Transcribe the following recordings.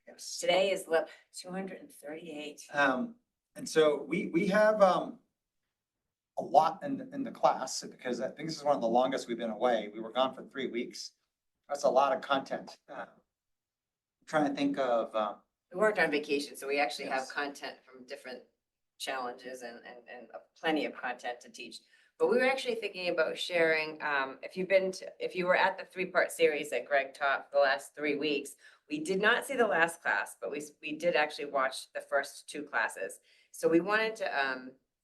Yes. Today is lip 238. And so we have a lot in the class, because I think this is one of the longest we've been away. We were gone for 3 weeks. That's a lot of content. Trying to think of, We weren't on vacation, so we actually have Yes. content from different challenges and plenty of content to teach. But we were actually thinking about sharing, if you were at the 3-part series that Greg taught the last 3 weeks, we did not see the last class, but we did actually watch the first 2 classes. So we wanted to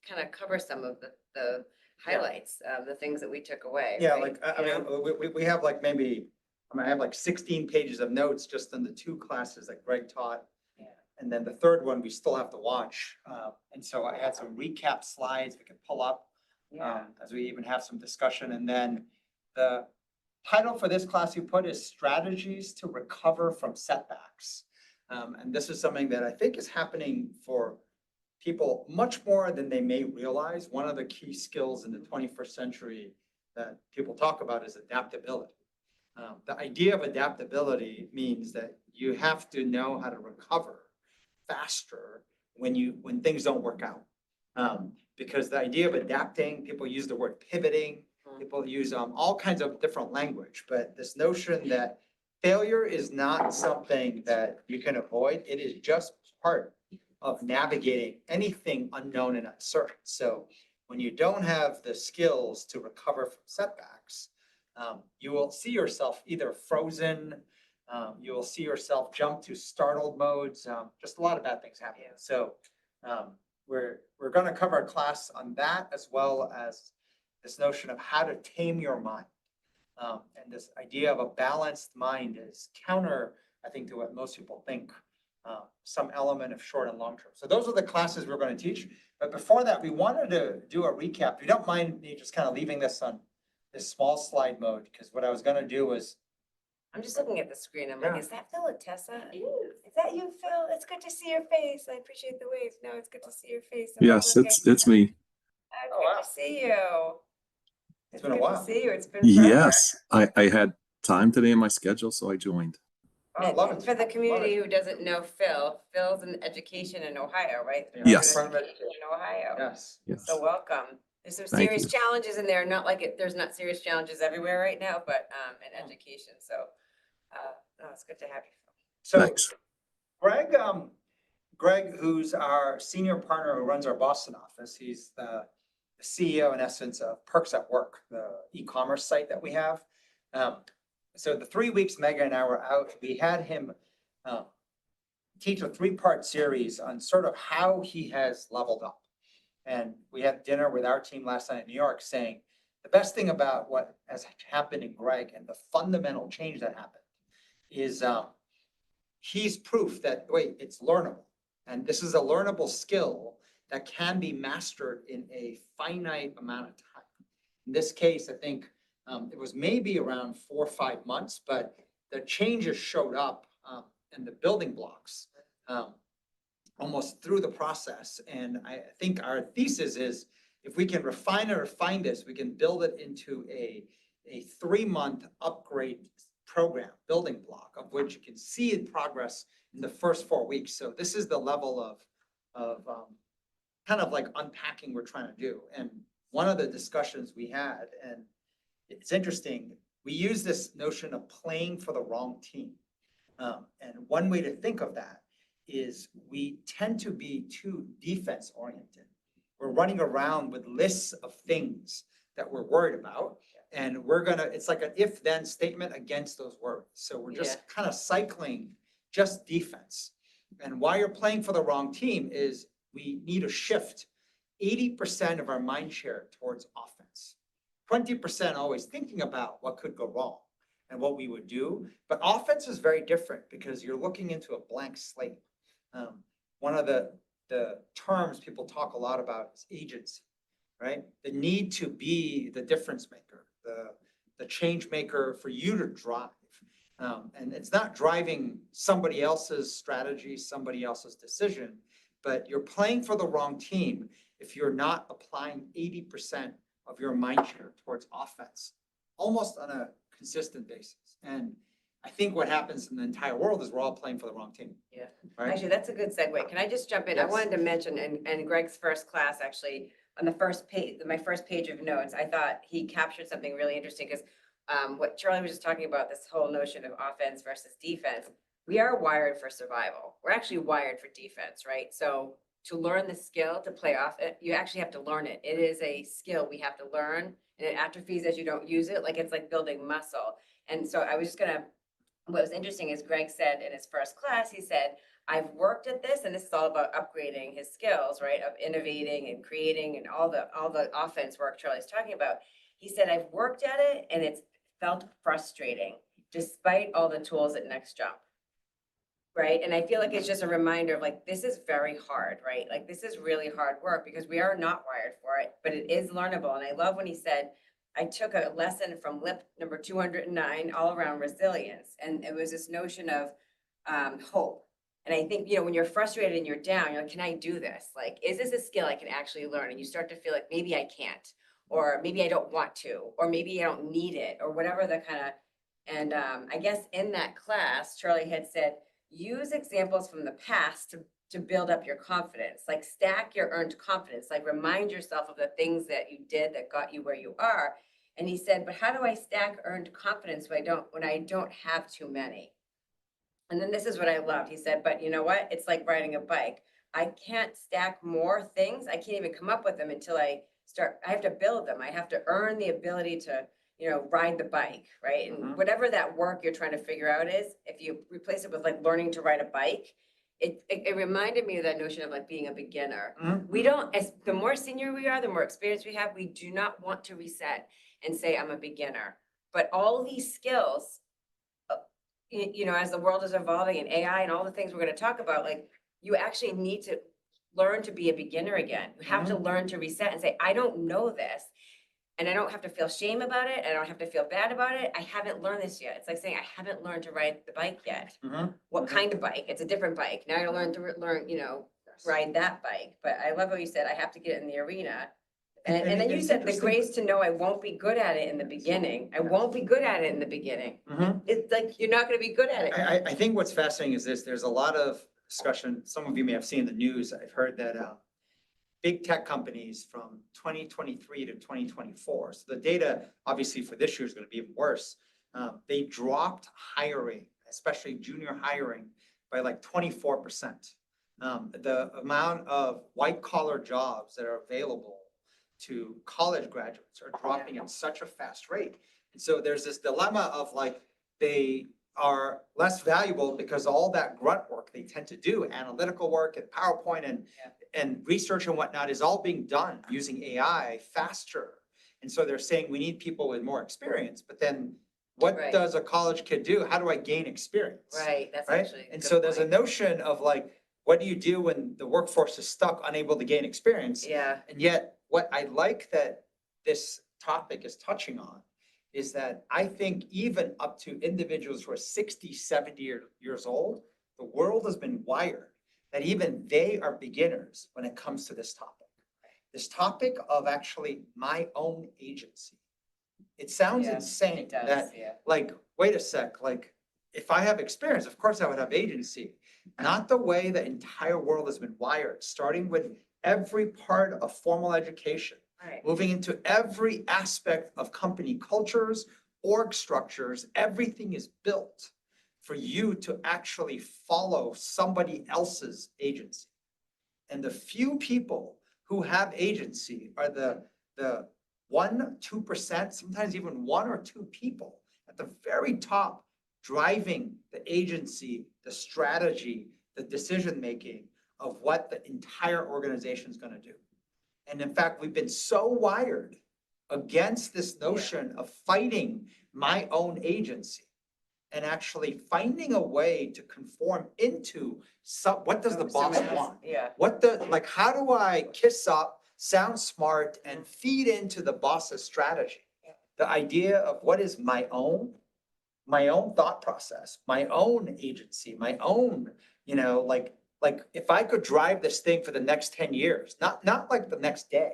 kind of cover some of the highlights, the things that we took away. yeah, right? like, I mean, we have like maybe, I have like 16 pages of notes just in the 2 classes that Greg taught. Yeah. And then the third one, we still have to watch. And so I had some recap slides we could pull up. Yeah. As we even have some discussion. And then the title for this class you put is Strategies to Recover from Setbacks. And this is something that I think is happening for people much more than they may realize. One of the key skills in the 21st century that people talk about is adaptability. The idea of adaptability means that you have to know how to recover faster when things don't work out. Because the idea of adapting, people use the word pivoting, people use all kinds of different language, but this notion that failure is not something that you can avoid, it is just part of navigating anything unknown and uncertain. So when you don't have the skills to recover from setbacks, you will see yourself either frozen, you will see yourself jump to startled modes, just a lot of bad things happen. So we're going to cover a class on that, as well as this notion of how to tame your mind. And this idea of a balanced mind is counter, I think, to what most people think, some element of short and long term. So those are the classes we're going to teach. But before that, we wanted to do a recap. If you don't mind me just kind of leaving this on this small slide mode, because what I was going to do was, I'm just looking at the screen. I'm Yeah. like, is that Phil or Tessa? Is that you, Phil? It's good to see your face. I appreciate the wave. No, it's good to see your face. I'm Yes, looking. it's me. Oh, Oh, good wow. to see you. It's been a while. Good to see you. It's been forever. Yes, I had time today in my schedule, so I joined. oh, I love it. For the community Love who doesn't know Phil's in education in Ohio, right? it. Yes. Phil's in education in Ohio. Yes. Yes. So welcome. There's some Thank serious you. challenges in there. Not like there's not serious challenges everywhere right now, but in education. So no, it's good to have you. So Thanks. Greg, who's our senior partner who runs our Boston office, he's the CEO in essence of Perks at Work, the e-commerce site that we have. So the 3 weeks Megan and I were out, we had him teach a 3-part series on sort of how he has leveled up. And we had dinner with our team last night in New York saying the best thing about what has happened in Greg and the fundamental change that happened is he's proof that, wait, it's learnable. And this is a learnable skill that can be mastered in a finite amount of time. In this case, I think it was maybe around 4 or 5 months, but the changes showed up in the building blocks almost through the process. And I think our thesis is if we can refine this, we can build it into a 3-month upgrade program, building block, of which you can see in progress in the first 4 weeks. So this is the level of kind of like unpacking we're trying to do. And one of the discussions we had, and it's interesting, we use this notion of playing for the wrong team. And one way to think of that is we tend to be too defense oriented. We're running around with lists of things that we're worried about. And it's like an if-then statement against those worries. So we're just kind of cycling just defense. And why you're playing for the wrong team is we need to shift 80% of our mind share towards offense. 20% always thinking about what could go wrong and what we would do. But offense is very different because you're looking into a blank slate. One of the terms people talk a lot about is agency, right? The need to be the difference maker, the change maker for you to drive. And it's not driving somebody else's strategy, somebody else's decision, but you're playing for the wrong team if you're not applying 80% of your mind share towards offense. almost on a consistent basis. And I think what happens in the entire world is we're all playing for the wrong team. Yeah. Right? Actually, that's a good segue. Can I just jump in? I Yes. wanted to mention, and Greg's first class, actually, on the first page, my first page of notes, I thought he captured something really interesting, because what Charlie was just talking about, this whole notion of offense versus defense, we are wired for survival. We're actually wired for defense, right? So to learn the skill to play off it, you actually have to learn it. It is a skill we have to learn, and it atrophies as you don't use it. Like, it's like building muscle. And so I was just gonna, what was interesting is Greg said in his first class, he said, I've worked at this, and this is all about upgrading his skills, right? Of innovating and creating and all the offense work Charlie's talking about. He said, I've worked at it and it's felt frustrating despite all the tools at Next Jump. Right? And I feel like it's just a reminder of, like, this is very hard, right? Like, this is really hard work because we are not wired for it, but it is learnable. And I love when he said, I took a lesson from lip number 209, all around resilience. And it was this notion of hope. And I think, when you're frustrated and you're down, you're like, can I do this? Like, is this a skill I can actually learn? And you start to feel like maybe I can't, or maybe I don't want to, or maybe I don't need it, or whatever the kind of, and I guess in that class, Charlie had said, use examples from the past to build up your confidence, like stack your earned confidence, like remind yourself of the things that you did that got you where you are. And he said, but how do I stack earned confidence when I don't have too many? And then this is what I loved. He said, but you know what? It's like riding a bike. I can't stack more things. I can't even come up with them until I have to build them. I have to earn the ability to, ride the bike, right? And whatever that work you're trying to figure out is, if you replace it with like learning to ride a bike, it reminded me of that notion of like being a beginner. We don't, as the more senior we are, the more experience we have, we do not want to reset and say, I'm a beginner. But all these skills, as the world is evolving and AI and all the things we're going to talk about, like, you actually need to learn to be a beginner again. You have to learn to reset and say, I don't know this. And I don't have to feel shame about it. I don't have to feel bad about it. I haven't learned this yet. It's like saying, I haven't learned to ride the bike yet. What kind of bike? It's a different bike. Now you learn to ride that bike. But I love how you said, I have to get in the arena. And then you said the grace to know I won't be good at it in the beginning. I won't be good at it in the beginning. It's like, you're not going to be good at it. I think what's fascinating is this, there's a lot of discussion. Some of you may have seen the news. I've heard that big tech companies from 2023 to 2024. So the data obviously for this year is going to be even worse. They dropped hiring, especially junior hiring, by like 24%. The amount of white collar jobs that are available to college graduates are dropping at such a fast rate. And so there's this dilemma of like, they are less valuable because all that grunt work they tend to do, analytical work and PowerPoint and research and whatnot, is all being done using AI faster. And so they're saying we need people with more experience, but then what does a college kid do? How do I gain experience? Right, that's Right? actually a And good so there's a point. notion of like, what do you do when the workforce is stuck, unable to gain experience? Yeah, And yet, what I like that this topic is touching on is that I think even up to individuals who are 60, 70 years old, the world has been wired that even they are beginners when it comes to this topic. This topic of actually my own agency. It sounds Yeah, insane it does, that, yeah. like, wait a sec, like, if I have experience, of course I would have agency. Not the way the entire world has been wired, starting with every part of formal education, right. moving into every aspect of company cultures, org structures. Everything is built for you to actually follow somebody else's agency. And the few people who have agency are the 1-2%, sometimes even 1 or 2 people at the very top driving the agency, the strategy, the decision-making of what the entire organization is going to do. And in fact, we've been so wired against this notion of fighting my own agency and actually finding a way to conform into what does the boss want? Yeah. How do I kiss up, sound smart, and feed into the boss's strategy? The idea of what is my own thought process, my own agency, my own, like if I could drive this thing for the next 10 years, not like the next day,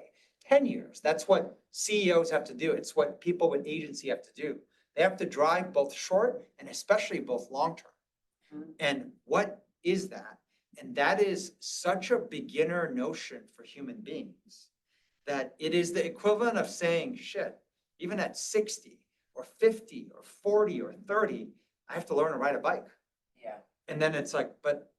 10 years. That's what CEOs have to do. It's what people with agency have to do. They have to drive both short and especially both long-term. Mhm. And what is that? And that is such a beginner notion for human beings that it is the equivalent of saying, shit, even at 60 or 50 or 40 or 30, I have to learn to ride a bike. Yeah. And then it's like, but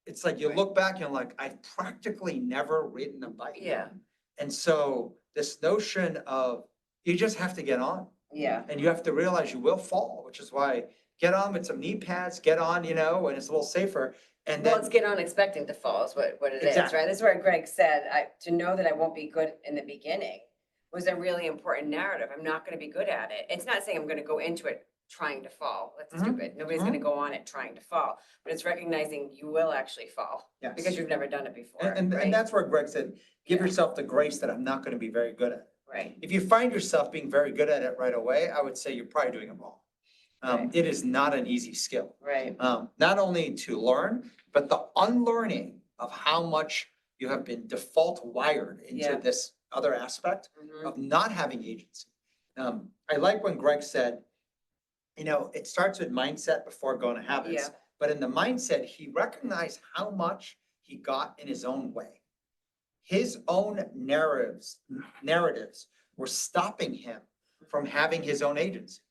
it's like you Right. look back and you're like, I've practically never ridden a bike. Yeah. And so this notion of you just have to get on Yeah. and you have to realize you will fall, which is why get on with some knee pads, get on, and it's a little safer. And Well, then let's get on expecting to fall is what it is, Exactly. right? This is where Greg said, to know that I won't be good in the beginning was a really important narrative. I'm not gonna be good at it. It's not saying I'm gonna go into it trying to fall. That's Mhm. stupid. Nobody's gonna go on it trying to fall, but it's recognizing you will actually fall Yes. because you've never done it before, And right? that's where Greg said, give Yeah. yourself the grace that I'm not going to be very good at it. Right, If you find yourself being very good at it right away, I would say you're probably doing it wrong. Right. It is not an easy skill. right, Not only to learn, but the unlearning of how much you have been default wired into Yeah. this other aspect mhm, of not having agency. I like when Greg said, it starts with mindset before going to habits. Yeah. But in the mindset, he recognized how much he got in his own way. His own narratives were stopping him from having his own agency.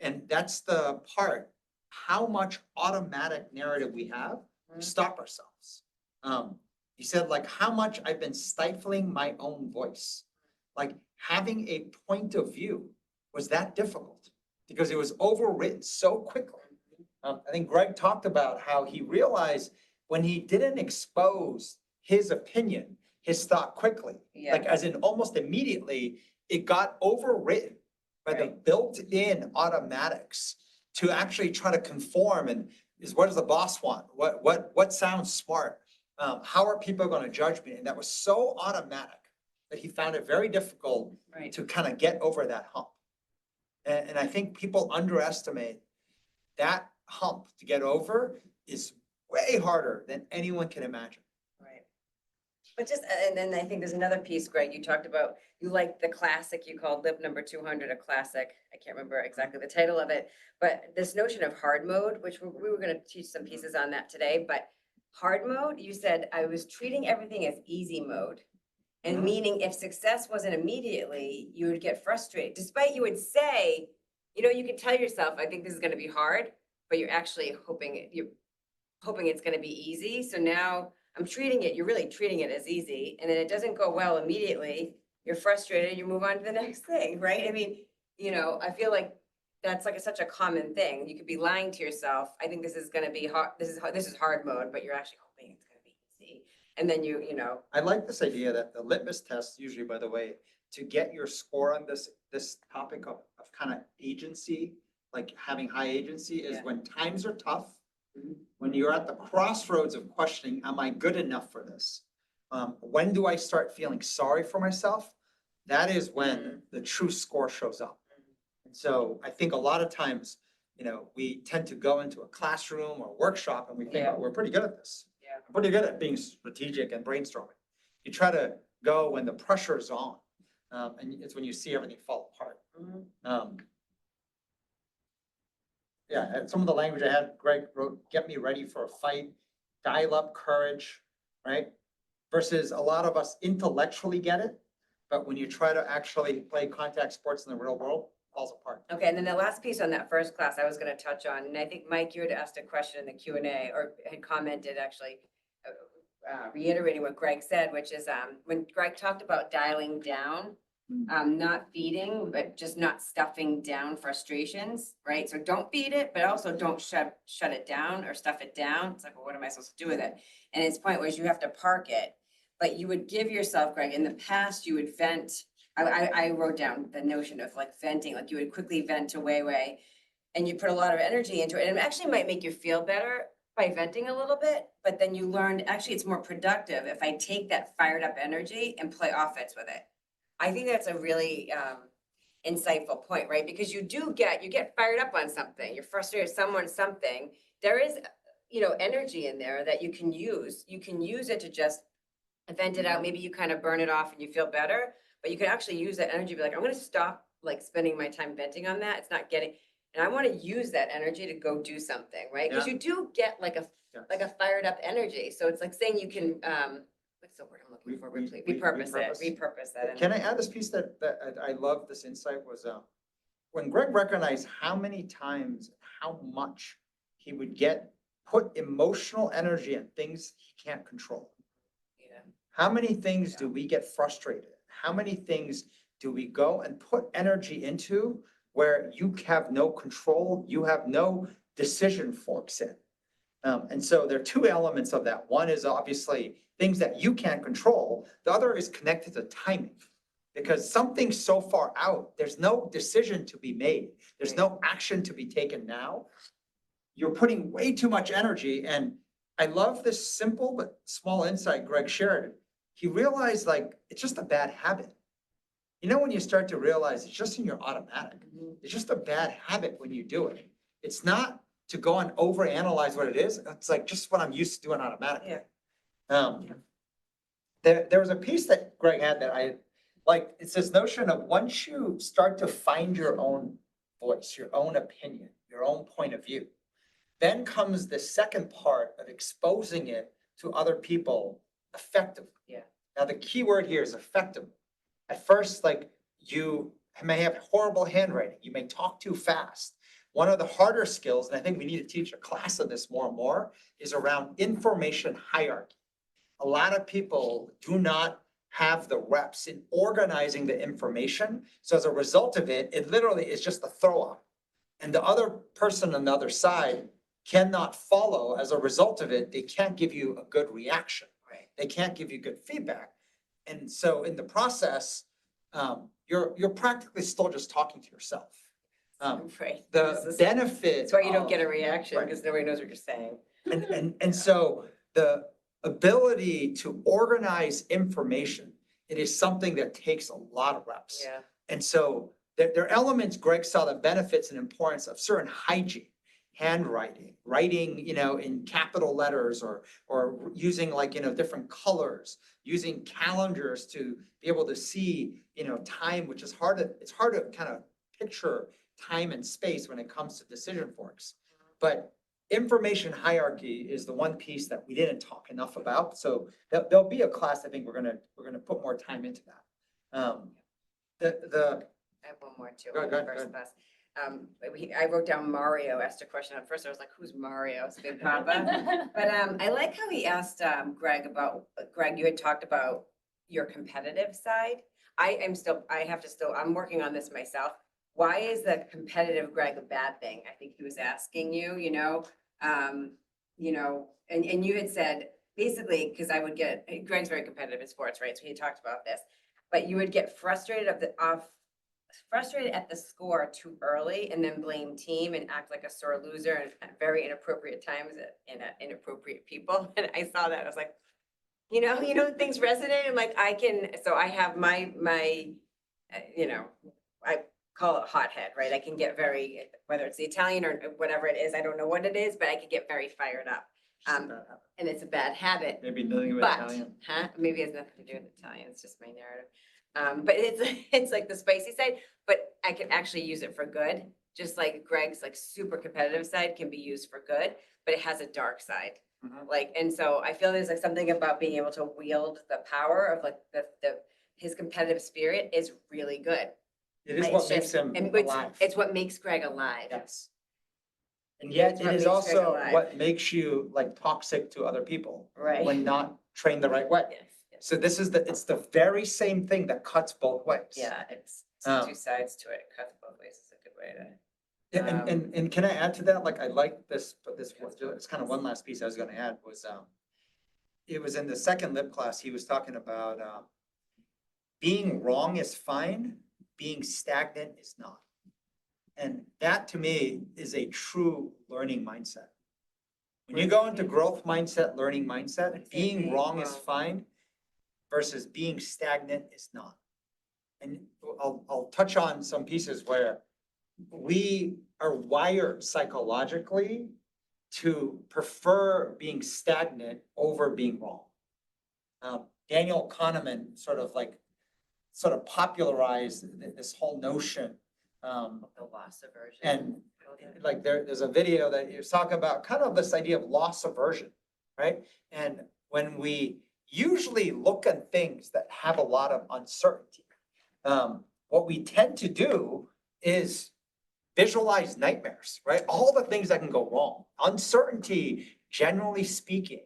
And that's the part, how much automatic narrative we have to Mhm. stop ourselves. He said, like, how much I've been stifling my own voice. Like having a point of view was that difficult because it was overwritten so quickly. I think Greg talked about how he realized when he didn't expose his opinion, his thought quickly, yeah, like as in almost immediately, it got overwritten by the Right. built-in automatics to actually try to conform and what does the boss want? What sounds smart? How are people going to judge me? And that was so automatic that he found it very difficult right. to kind of get over that hump. And I think people underestimate that hump to get over is way harder than anyone can imagine. Right. But just, and then I think there's another piece, Greg, you talked about, you like the classic, you called Lip Number 200 a classic. I can't remember exactly the title of it, but this notion of hard mode, which we were gonna teach some pieces on that today, but hard mode, you said, I was treating everything as easy mode. And Mhm. meaning if success wasn't immediately, you would get frustrated, despite you would say, you can tell yourself, I think this is gonna be hard, but you're actually you're hoping it's gonna be easy. So now you're really treating it as easy, and then it doesn't go well immediately. You're frustrated, you move on to the next thing, right? I mean, I feel like that's like such a common thing. You could be lying to yourself. I think this is gonna be hard. This is hard mode, but you're actually hoping it's gonna be easy. And then I like this idea that the litmus test, usually, by the way, to get your score on this topic of kind of agency, like having high agency, is Yeah. when times are tough, Mhm. when you're at the crossroads of questioning, am I good enough for this? When do I start feeling sorry for myself? That is when the true score shows up. And so I think a lot of times, we tend to go into a classroom or workshop and we think, Yeah. oh, we're pretty good at this. Yeah. I'm pretty good at being strategic and brainstorming. You try to go when the pressure is on, and it's when you see everything fall apart. Mhm. Yeah, and some of the language I had, Greg wrote, get me ready for a fight, dial up courage, right? Versus a lot of us intellectually get it, but when you try to actually play contact sports in the real world, it falls apart. Okay, and then the last piece on that first class I was gonna touch on, and I think, Mike, you had asked a question in the Q&A, or had commented actually, reiterating what Greg said, which is, when Greg talked about dialing down, not feeding, but just not stuffing down frustrations, right? So don't feed it, but also don't shut it down or stuff it down. It's like, well, what am I supposed to do with it? And his point was you have to park it, but you would give yourself, Greg, in the past, you would vent. I wrote down the notion of like venting, like you would quickly vent to way, and you put a lot of energy into it. And it actually might make you feel better by venting a little bit, but then you learned, actually, it's more productive if I take that fired up energy and play offense with it. I think that's a really insightful point, right? Because you get fired up on something, you're frustrated with someone, something. There is, energy in there that you can use. You can use it to just vent it out, maybe you kind of burn it off and you feel better, but you can actually use that energy, be like, I'm gonna stop like spending my time venting on that, it's not getting, and I wanna use that energy to go do something, right? Cause Yeah. you do get like a fired up energy, so it's like saying you can, what's the word I'm looking for, repurpose that. Can I add this piece that I love this insight was, when Greg recognized how many times, how much he would put emotional energy in things he can't control. Yeah. How many things do we get frustrated? How many things do we go and put energy into where you have no control, you have no decision forks in? And so there are two elements of that. One is obviously things that you can't control. The other is connected to timing. Because something's so far out, there's no decision to be made. There's no action to be taken now. You're putting way too much energy. And I love this simple but small insight Greg shared. He realized like, it's just a bad habit. You know, when you start to realize it's just in your automatic, it's just a bad habit when you do it. It's not to go and overanalyze what it is. It's like just what I'm used to doing automatically. There was a piece that Greg had that I like, it's this notion of once you start to find your own voice, your own opinion, your own point of view, then comes the second part of exposing it to other people effectively. Yeah. Now, the key word here is effective. At first, like you may have horrible handwriting. You may talk too fast. One of the harder skills, and I think we need to teach a class of this more and more, is around information hierarchy. A lot of people do not have the reps in organizing the information. So as a result of it, it literally is just a throw up. And the other person on the other side cannot follow. As a result of it, they can't give you a good reaction. Right. They can't give you good feedback. And so in the process, you're practically still just talking to yourself. Right. The benefit. That's why you don't get a reaction, Right. because nobody knows what you're saying. And so the ability to organize information, it is something that takes a lot of reps. Yeah. And so there are elements, Greg saw the benefits and importance of certain hygiene, handwriting, writing, in capital letters or using different colors, using calendars to be able to see, time, which is it's hard to kind of picture time and space when it comes to decision forks. But information hierarchy is the one piece that we didn't talk enough about. So there'll be a class, I think we're gonna put more time into that. I have one more too. Go ahead. First class. I wrote down Mario asked a question. At first I was like, who's Mario? It's Big Papa. But I like how he asked Greg, you had talked about your competitive side. I'm working on this myself. Why is the competitive Greg a bad thing? I think he was asking you, and you had said basically, because Greg's very competitive in sports, right? So he talked about this, but you would get frustrated at the score too early and then blame team and act like a sore loser and at very inappropriate times and at inappropriate people. And I saw that, I was like, things resonate. I'm like, I have my, I call it hothead, right? I can get very, whether it's the Italian or whatever it is, I don't know what it is, but I could get very fired up. And it's a bad habit. Maybe dealing with But, Italian. maybe it has nothing to do with Italian, it's just my narrative. But it's like the spicy side, but I can actually use it for good. Just like Greg's like super competitive side can be used for good, but it has a dark side. Mhm. And so I feel there's like something about being able to wield the power of like his competitive spirit is really good. It is It's what makes just- him and alive. It's what makes Greg alive. Yes. And yet It's it what is makes Greg also alive. what makes you like toxic to other people Right. when not trained the right way. Yes, yes. So it's the very same thing that cuts both ways. Yeah, it's Um, two sides to it. It cuts both ways. It's a good way to. Yeah, and can I add to that? Like, I like this, but it's kind of one last piece I was gonna add was, it was in the second lip class, he was talking about, being wrong is fine, being stagnant is not. And that to me is a true learning mindset. When you go into growth mindset, learning mindset, being wrong is fine versus being stagnant is not. And I'll touch on some pieces where we are wired psychologically to prefer being stagnant over being wrong. Daniel Kahneman sort of popularized this whole notion. The loss aversion. And like there's a video that you're talking about kind of this idea of loss aversion, right? And when we usually look at things that have a lot of uncertainty, what we tend to do is visualize nightmares, right? All the things that can go wrong. Uncertainty, generally speaking,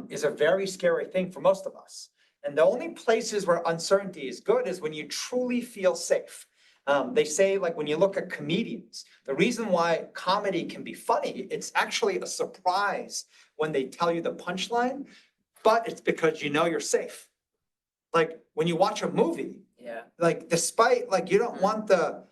is a very scary thing for most of us. And the only places where uncertainty is good is when you truly feel safe. They say, like, when you look at comedians, the reason why comedy can be funny, it's actually a surprise when they tell you the punchline, but it's because you know you're safe. Like when you watch a movie, Yeah. like despite, like, you don't want the,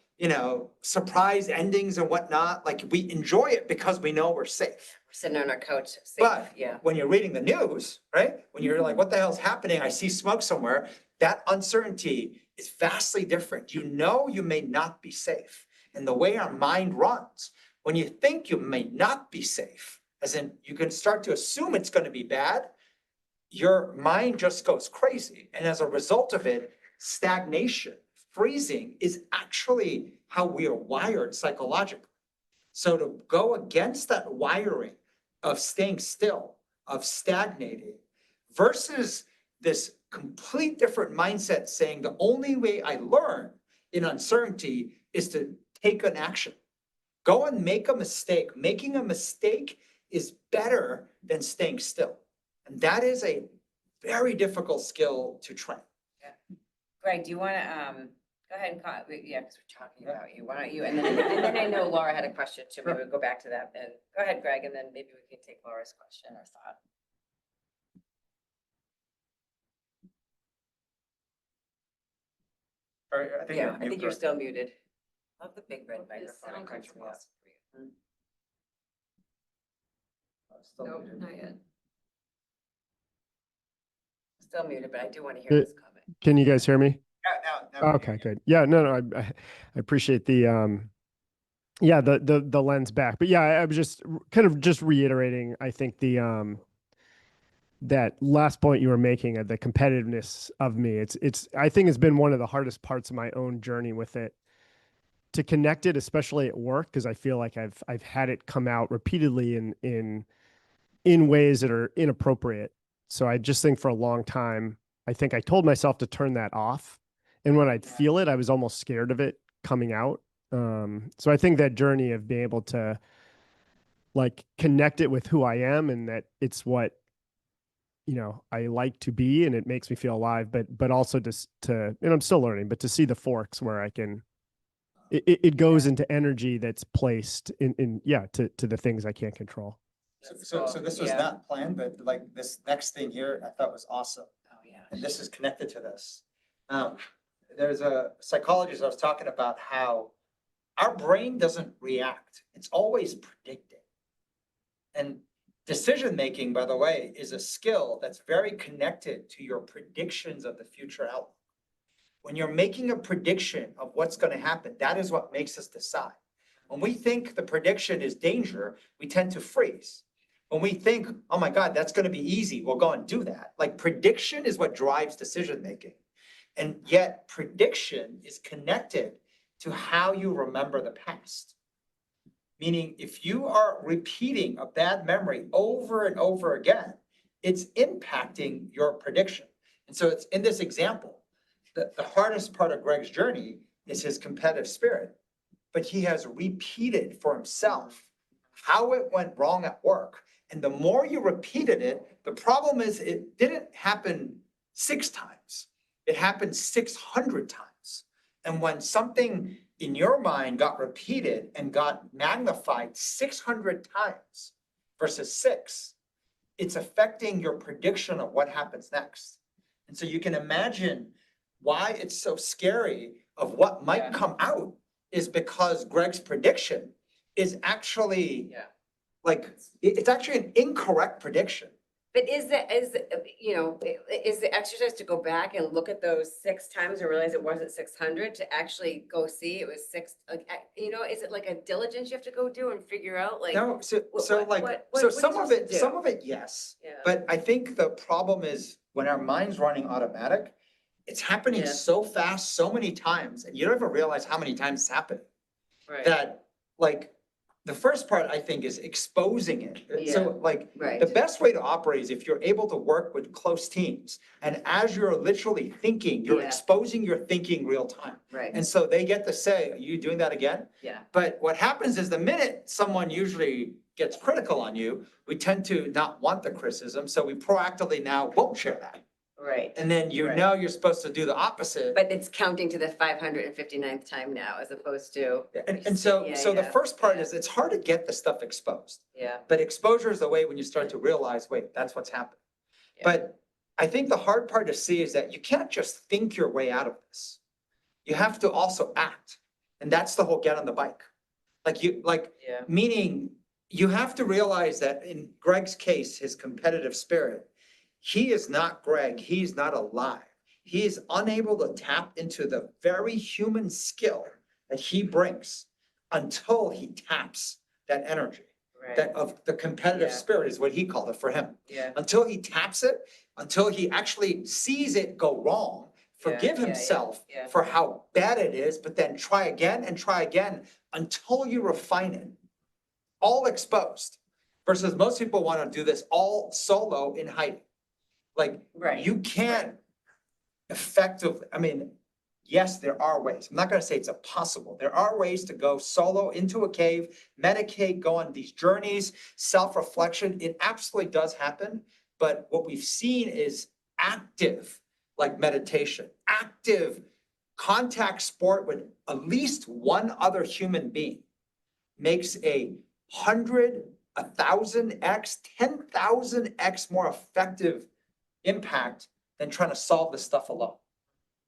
surprise endings and whatnot, like we enjoy it because we know we're safe. We're sitting on our couch. Safe. But Yeah. when you're reading the news, right? When you're like, what the hell's happening? I see smoke somewhere. That uncertainty is vastly different. You know you may not be safe. And the way our mind runs, when you think you may not be safe, as in you can start to assume it's going to be bad, your mind just goes crazy. And as a result of it, stagnation, freezing is actually how we are wired psychologically. So to go against that wiring of staying still, of stagnating, versus this complete different mindset saying the only way I learn in uncertainty is to take an action. Go and make a mistake. Making a mistake is better than staying still. And that is a very difficult skill to train. Greg, do you want to, go ahead and yeah, because we're talking about you. Why don't you, and then I know Laura had a question too. Maybe we'll go back to that. And go ahead, Greg, and then maybe we can take Laura's question or thought. Or I think Yeah, you're I mute, think you're correct? still muted. Love the big red This microphone. sound It cracks me up. controls for you. Still Nope, muted. not yet. Still muted, but I do want to hear Good. this comment. Can you guys hear me? Now we Okay, hear you. good. Yeah, I appreciate the the lens back. But yeah, I was just kind of just reiterating, I think that last point you were making of the competitiveness of me. It's I think it's been one of the hardest parts of my own journey with it, to connect it, especially at work, because I feel like I've had it come out repeatedly in ways that are inappropriate. So I just think for a long time, I think I told myself to turn that off. And when I'd feel it, I was almost scared of it coming out. So I think that journey of being able to like connect it with who I am, and that it's what, I like to be, and it makes me feel alive, but also just and I'm still learning, but to see the forks where I can, it goes into energy that's placed to the things I can't control. So this was Yeah. not planned, but like this next thing here, I thought was awesome. Oh, yeah. And this is connected to this. There's a psychologist I was talking about how our brain doesn't react. It's always predicting. And decision-making, by the way, is a skill that's very connected to your predictions of the future outlook. When you're making a prediction of what's going to happen, that is what makes us decide. When we think the prediction is danger, we tend to freeze. When we think, oh my God, that's going to be easy, we'll go and do that. Like prediction is what drives decision-making. And yet prediction is connected to how you remember the past. Meaning if you are repeating a bad memory over and over again, it's impacting your prediction. And so it's in this example, the hardest part of Greg's journey is his competitive spirit, but he has repeated for himself how it went wrong at work. And the more you repeated it, the problem is it didn't happen 6 times. It happened 600 times. And when something in your mind got repeated and got magnified 600 times versus 6, it's affecting your prediction of what happens next. And so you can imagine why it's so scary of what might Yeah. come out is because Greg's prediction is actually Yeah. like, it's actually an incorrect prediction. But is the exercise to go back and look at those 6 times and realize it wasn't 600 to actually go see it was 6, is it like a diligence you have to go do and figure out like? No, so what- so what- like, what- so what are you some of supposed to it, do? some of it, yes. Yeah. But I think the problem is when our mind's running automatic, it's happening Yeah. so fast, so many times, and you don't even realize how many times it's happening. Right, That, like, the first part, I think, is exposing it. So, like, right. the best way to operate is if you're able to work with close teams, and as you're literally thinking, you're Yeah. exposing your thinking real time. Right, And so they get to say, are you doing that again? yeah, But what happens is the minute someone usually gets critical on you, we tend to not want the criticism, so we proactively now won't share that. right. And then you Right. know you're supposed to do the opposite. But it's counting to the 559th time now, as opposed to, And so, Yeah, so the yeah, first part yeah. is it's hard to get the stuff exposed. yeah, But exposure is the way when you start to realize, wait, that's what's happening. Yeah. But I think the hard part to see is that you can't just think your way out of this. You have to also act. And that's the whole get on the bike. yeah, Meaning you have to realize that in Greg's case, his competitive spirit, he is not Greg. He's not alive. He is unable to tap into the very human skill that he brings until he taps that energy. right, That of the competitive Yeah. spirit is what he called it for him. yeah, Until he taps it, until he actually sees it go wrong, forgive yeah, himself yeah. for how bad it is, but then try again and try again until you refine it. All exposed. Versus most people want to do this all solo in hiding. Like, right. you can't effectively, I mean, yes, there are ways. I'm not gonna say it's impossible. There are ways to go solo into a cave, medicate, go on these journeys, self-reflection. It absolutely does happen. But what we've seen is active, like meditation, active contact sport with at least one other human being makes 100, 1,000x, 10,000x more effective impact than trying to solve this stuff alone.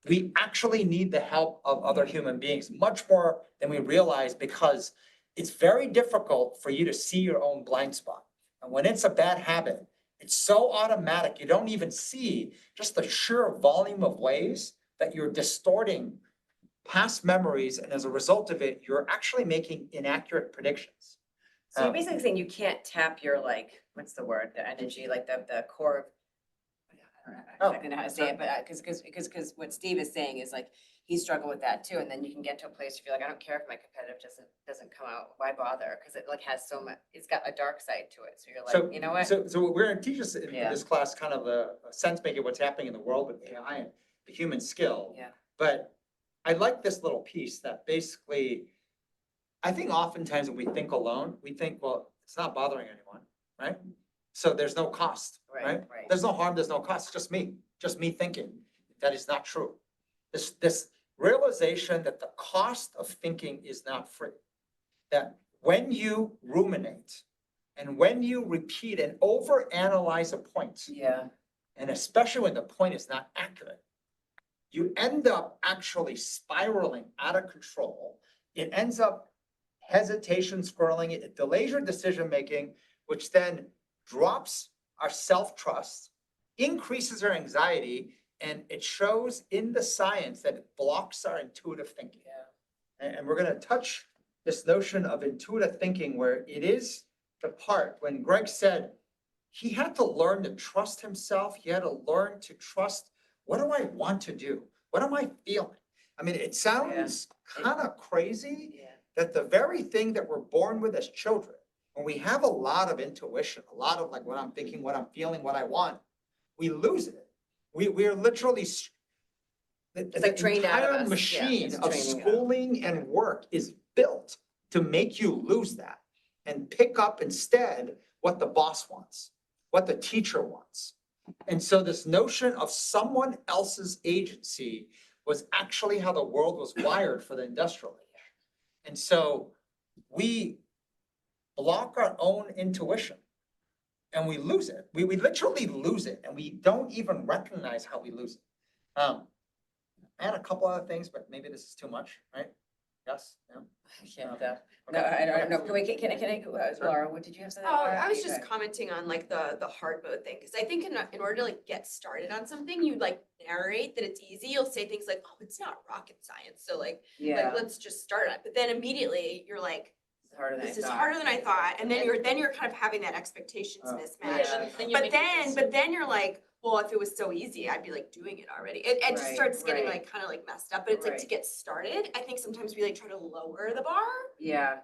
We actually need the help of other human beings much more than we realize, because it's very difficult for you to see your own blind spot. And when it's a bad habit, it's so automatic, you don't even see just the sheer volume of ways that you're distorting past memories. And as a result of it, you're actually making inaccurate predictions. So you're basically saying you can't tap your, like, what's the word, the energy, like the core of, I don't know exactly know how to say it, but because what Steve is saying is like, he struggled with that too, and then you can get to a place where you're like, I don't care if my competitive doesn't come out, why bother? Because it like has so much, it's got a dark side to it, so you're So, like, you know what? So we're gonna teach us in Yeah. this class kind of a sense making what's happening in the world with AI and the human skill. Yeah. But I like this little piece that basically, I think oftentimes when we think alone, we think, well, it's not bothering anyone, right? So there's no cost, right? Right. There's no harm, there's no cost, it's just me thinking. That is not true. This realization that the cost of thinking is not free. That when you ruminate and when you repeat and overanalyze a point, Yeah, and especially when the point is not accurate, you end up actually spiraling out of control. It ends up hesitation, squirreling, it delays your decision-making, which then drops our self-trust, increases our anxiety, and it shows in the science that it blocks our intuitive thinking. yeah, And we're gonna touch this notion of intuitive thinking, where it is the part when Greg said he had to learn to trust himself. He had to learn to trust, what do I want to do? What am I feeling? I mean, it sounds kind of crazy yeah, that the very thing that we're born with as children, when we have a lot of intuition, a lot of like what I'm thinking, what I'm feeling, what I want, we lose it. We're literally It's like trained out of entire us. Yeah, machine it's of training out. schooling and work is built to make you lose that and pick up instead what the boss wants, what the teacher wants. And so this notion of someone else's agency was actually how the world was wired for the industrial age. And so we block our own intuition and we lose it. We literally lose it, and we don't even recognize how we lose it. I had a couple other things, but maybe this is too much, right? Yes? No? I can't, Okay. no, I don't know, Laura, what did you have something? Oh, Laura? I was You just go. commenting on like the hard mode thing, because I think in order to like get started on something, you like narrate that it's easy. You'll say things like, oh, it's not rocket science. So like Yeah, let's just start it. But then immediately you're like, it's harder than I this is thought. harder than I thought. And then you're kind of having that expectations Oh. mismatch. Yeah. But then you're like, well, if it was so easy, I'd be like doing it already. It just Right, starts getting right. like kind of like messed up, but it's like to Right. get started. I think sometimes we like try to lower the bar, Yeah,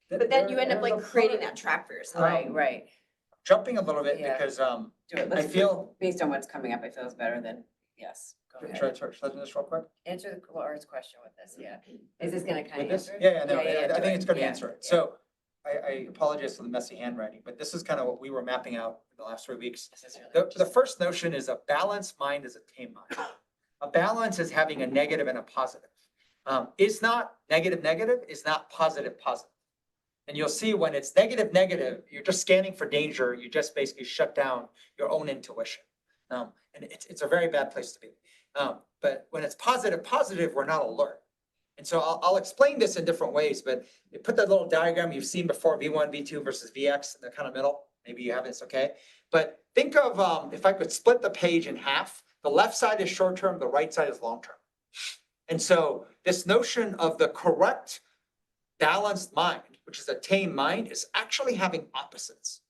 but then you end up There's like a creating part- that trap for yourself. right. Jumping a little bit Yeah. because, Do it. I Let's feel, based on what's coming up, I feel it's better than, yes. Go should ahead. I do this real quick? Answer the Laura's question with this, yeah. Is this gonna kind With of this? answer? Yeah, no, Yeah, I do think it. it's gonna Yeah, answer it. yeah. So I apologize for the messy handwriting, but this is kind of what we were mapping out in the last 3 weeks. This is really The first notion is a balanced mind is a tame mind. A balance is having a negative and a positive. Is not negative, negative, is not positive, positive. And you'll see when it's negative, negative, you're just scanning for danger. You just basically shut down your own intuition. And it's a very bad place to be. But when it's positive, positive, we're not alert. And so I'll explain this in different ways, but you put that little diagram you've seen before, V1, V2 versus VX in the kind of middle. Maybe you haven't, it's okay. But think of, if I could split the page in half, the left side is short-term, the right side is long-term. And so this notion of the correct balanced mind, which is a tame mind, is actually having opposites.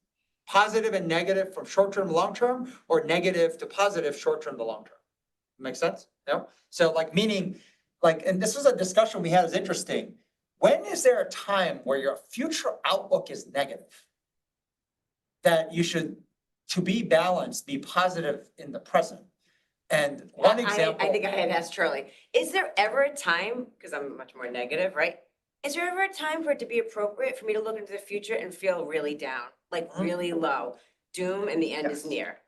Positive and negative from short-term to long-term, or negative to positive, short-term to long-term. Make sense? No? So like meaning, like, and this was a discussion we had, is interesting. When is there a time where your future outlook is negative? That you should, to be balanced, be positive in the present. And one example. I think I had asked Charlie, is there ever a time, because I'm much more negative, right? Is there ever a time for it to be appropriate for me to look into the future and feel really down, like Mhm. really low? Doom and the end is Yes. near.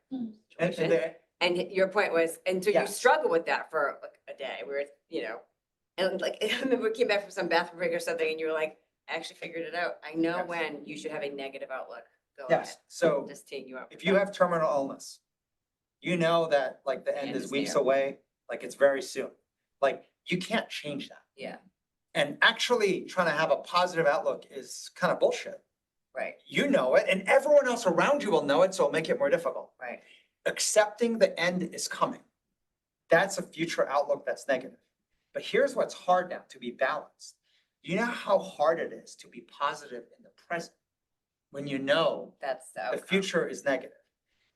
And there- And your point was, and so you Yes. struggle with that for like a day where, and like, I remember we came back from some bathroom break or something and you were like, I actually figured it out. I know Yes. when you should have a negative outlook. Go Yes, ahead. so Just teeing you up. if you have terminal illness, you know that like the end End is is weeks near. away, like it's very soon. Like you can't change that. Yeah, And actually trying to have a positive outlook is kind of bullshit. right, You know it, and everyone else around you will know it, so it'll make it more difficult. right. Accepting the end is coming. That's a future outlook that's negative. But here's what's hard now, to be balanced. You know how hard it is to be positive in the present when you know That's the the outcome. future is negative.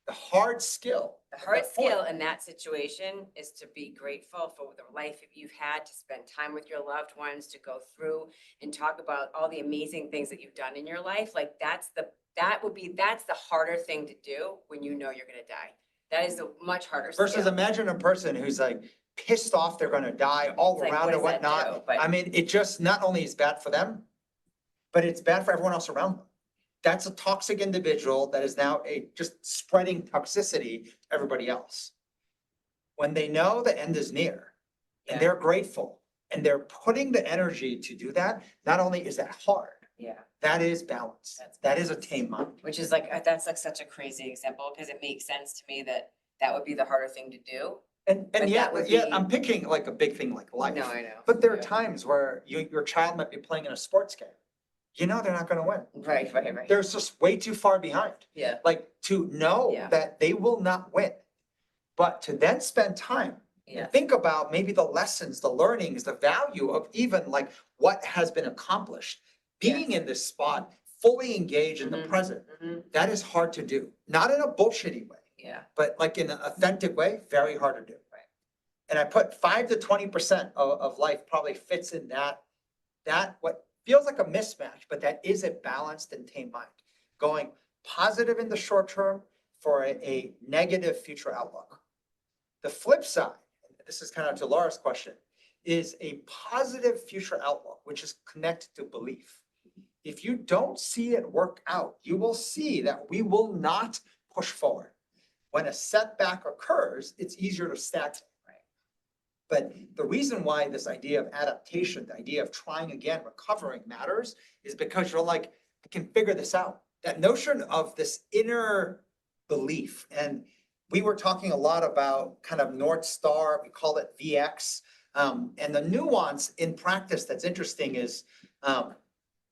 The hard skill. The at hard that point- skill in that situation is to be grateful for the life you've had, to spend time with your loved ones, to go through and talk about all the amazing things that you've done in your life. Like that's the harder thing to do when you know you're gonna die. That is a much harder Versus skill. imagine a person who's like pissed off they're gonna die all It's like, around what and does that do? whatnot. But- I mean, it just not only is bad for them, but it's bad for everyone else around them. That's a toxic individual that is now just spreading toxicity to everybody else. When they know the end is near Yeah. and they're grateful and they're putting the energy to do that, not only is that hard, Yeah, that is balance. That's That is a balance. tame mind. which is like, that's like such a crazy example because it makes sense to me that that would be the harder thing to do. And But yet, that would yet be- I'm picking like a big thing like life. No, I know. But there are Yeah. times where your child might be playing in a sports game. You know they're not gonna win. Right. They're just way too far behind. Yeah, Like to know Yeah. that they will not win. But to then spend time yeah, and think about maybe the lessons, the learnings, the value of even like what has been accomplished. Being in this spot, fully engaged in the Mhm. present, mhm, that is hard to do. Not in a bullshitty way, yeah, but like in an authentic way, very hard to do. Right. And I put 5 to 20% of life probably fits in that what feels like a mismatch, but that is a balanced and tame mind. Going positive in the short term for a negative future outlook. The flip side, this is kind of to Laura's question, is a positive future outlook, which is connected to belief. If you don't see it work out, you will see that we will not push forward. When a setback occurs, it's easier to stagnate. Right. But the reason why this idea of adaptation, the idea of trying again, recovering matters, is because you're like, I can figure this out. That notion of this inner belief. And we were talking a lot about kind of North Star, we call it VX. And the nuance in practice that's interesting is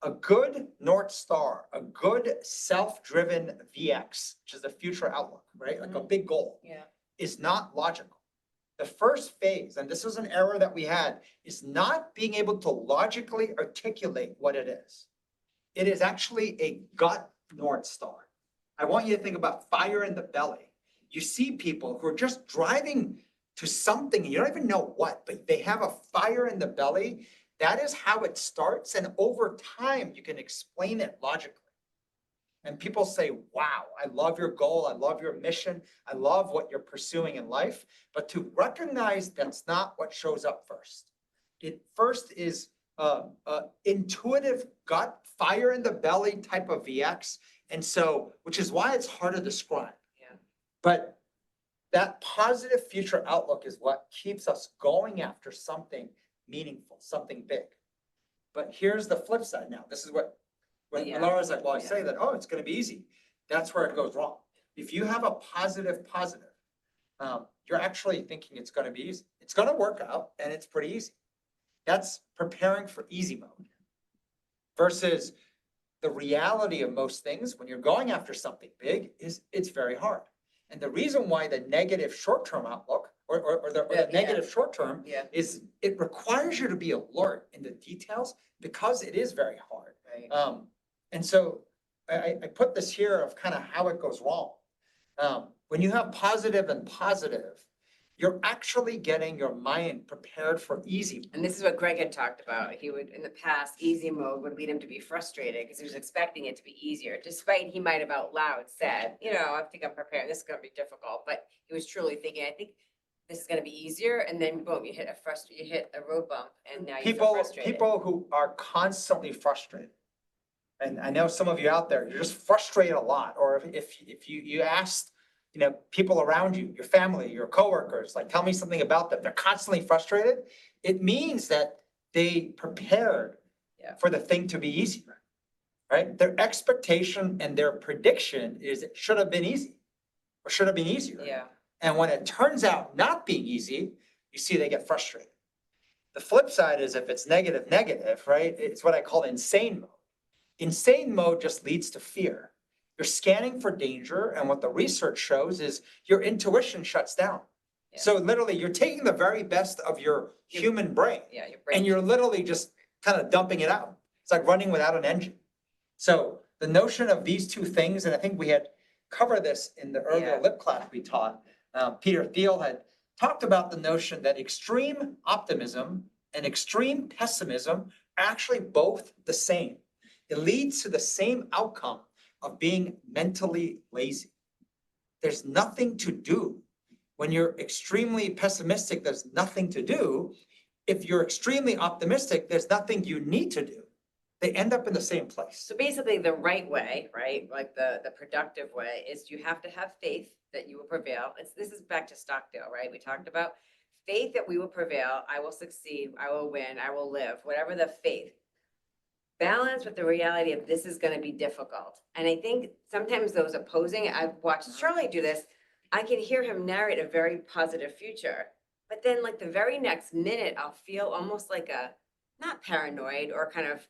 a good North Star, a good self-driven VX, which is the future outlook, right? Like a big goal, yeah, is not logical. The first phase, and this is an error that we had, is not being able to logically articulate what it is. It is actually a gut North Star. I want you to think about fire in the belly. you see people who are just driving to something, you don't even know what, but they have a fire in the belly. That is how it starts. And over time, you can explain it logically. And people say, wow, I love your goal. I love your mission. I love what you're pursuing in life. But to recognize that's not what shows up first. It first is intuitive gut, fire in the belly type of VX. And so, which is why it's hard to describe. Yeah. But that positive future outlook is what keeps us going after something meaningful, something big. But here's the flip side now. This is what, when Yeah. Laura's like, well, I Yeah. say that, oh, it's going to be easy. That's where it goes wrong. If you have a positive, you're actually thinking it's going to be easy. It's going to work out and it's pretty easy. That's preparing for easy mode versus the reality of most things when you're going after something big is it's very hard. And the reason why the negative short-term outlook or the negative short-term Yeah. is it requires you to be alert in the details because it is very hard. Right. And so I put this here of kind of how it goes wrong. When you have positive and positive, you're actually getting your mind prepared for easy. And this is what Greg had talked about. He would, in the past, easy mode would lead him to be frustrated because he was expecting it to be easier, despite he might have out loud said, you know, I think I'm prepared. This is going to be difficult. But he was truly thinking, I think this is going to be easier. And then boom, you hit a road bump and now you feel frustrated. People who are constantly frustrated. And I know some of you out there, you're just frustrated a lot. Or if you asked, you know, people around you, your family, your coworkers, like, tell me something about them. They're constantly frustrated. It means that they prepared for the thing to be easier, right? Their expectation and their prediction is it should have been easy or should have been easier. Yeah. And when it turns out not being easy, you see they get frustrated. The flip side is if it's negative, right? It's what I call insane mode. Insane mode just leads to fear. You're scanning for danger, and what the research shows is your intuition shuts down. Yeah. So literally, you're taking the very best of your human brain, Yeah, your brain. and you're literally just kind of dumping it out. It's like running without an engine. So the notion of these two things, and I think we had covered this in the earlier lip class we taught. Peter Thiel had talked about the notion that extreme optimism and extreme pessimism are actually both the same. It leads to the same outcome of being mentally lazy. There's nothing to do. When you're extremely pessimistic, there's nothing to do. If you're extremely optimistic, there's nothing you need to do. They end up in the same place. So basically the right way, right? Like the productive way is you have to have faith that you will prevail. This is back to Stockdale, right? We talked about faith that we will prevail. I will succeed. I will win. I will live, whatever the faith. Balance with the reality of this is going to be difficult. And I think sometimes those opposing, I've watched Charlie do this. I can hear him narrate a very positive future, but then like the very next minute, I'll feel almost like not paranoid or kind of,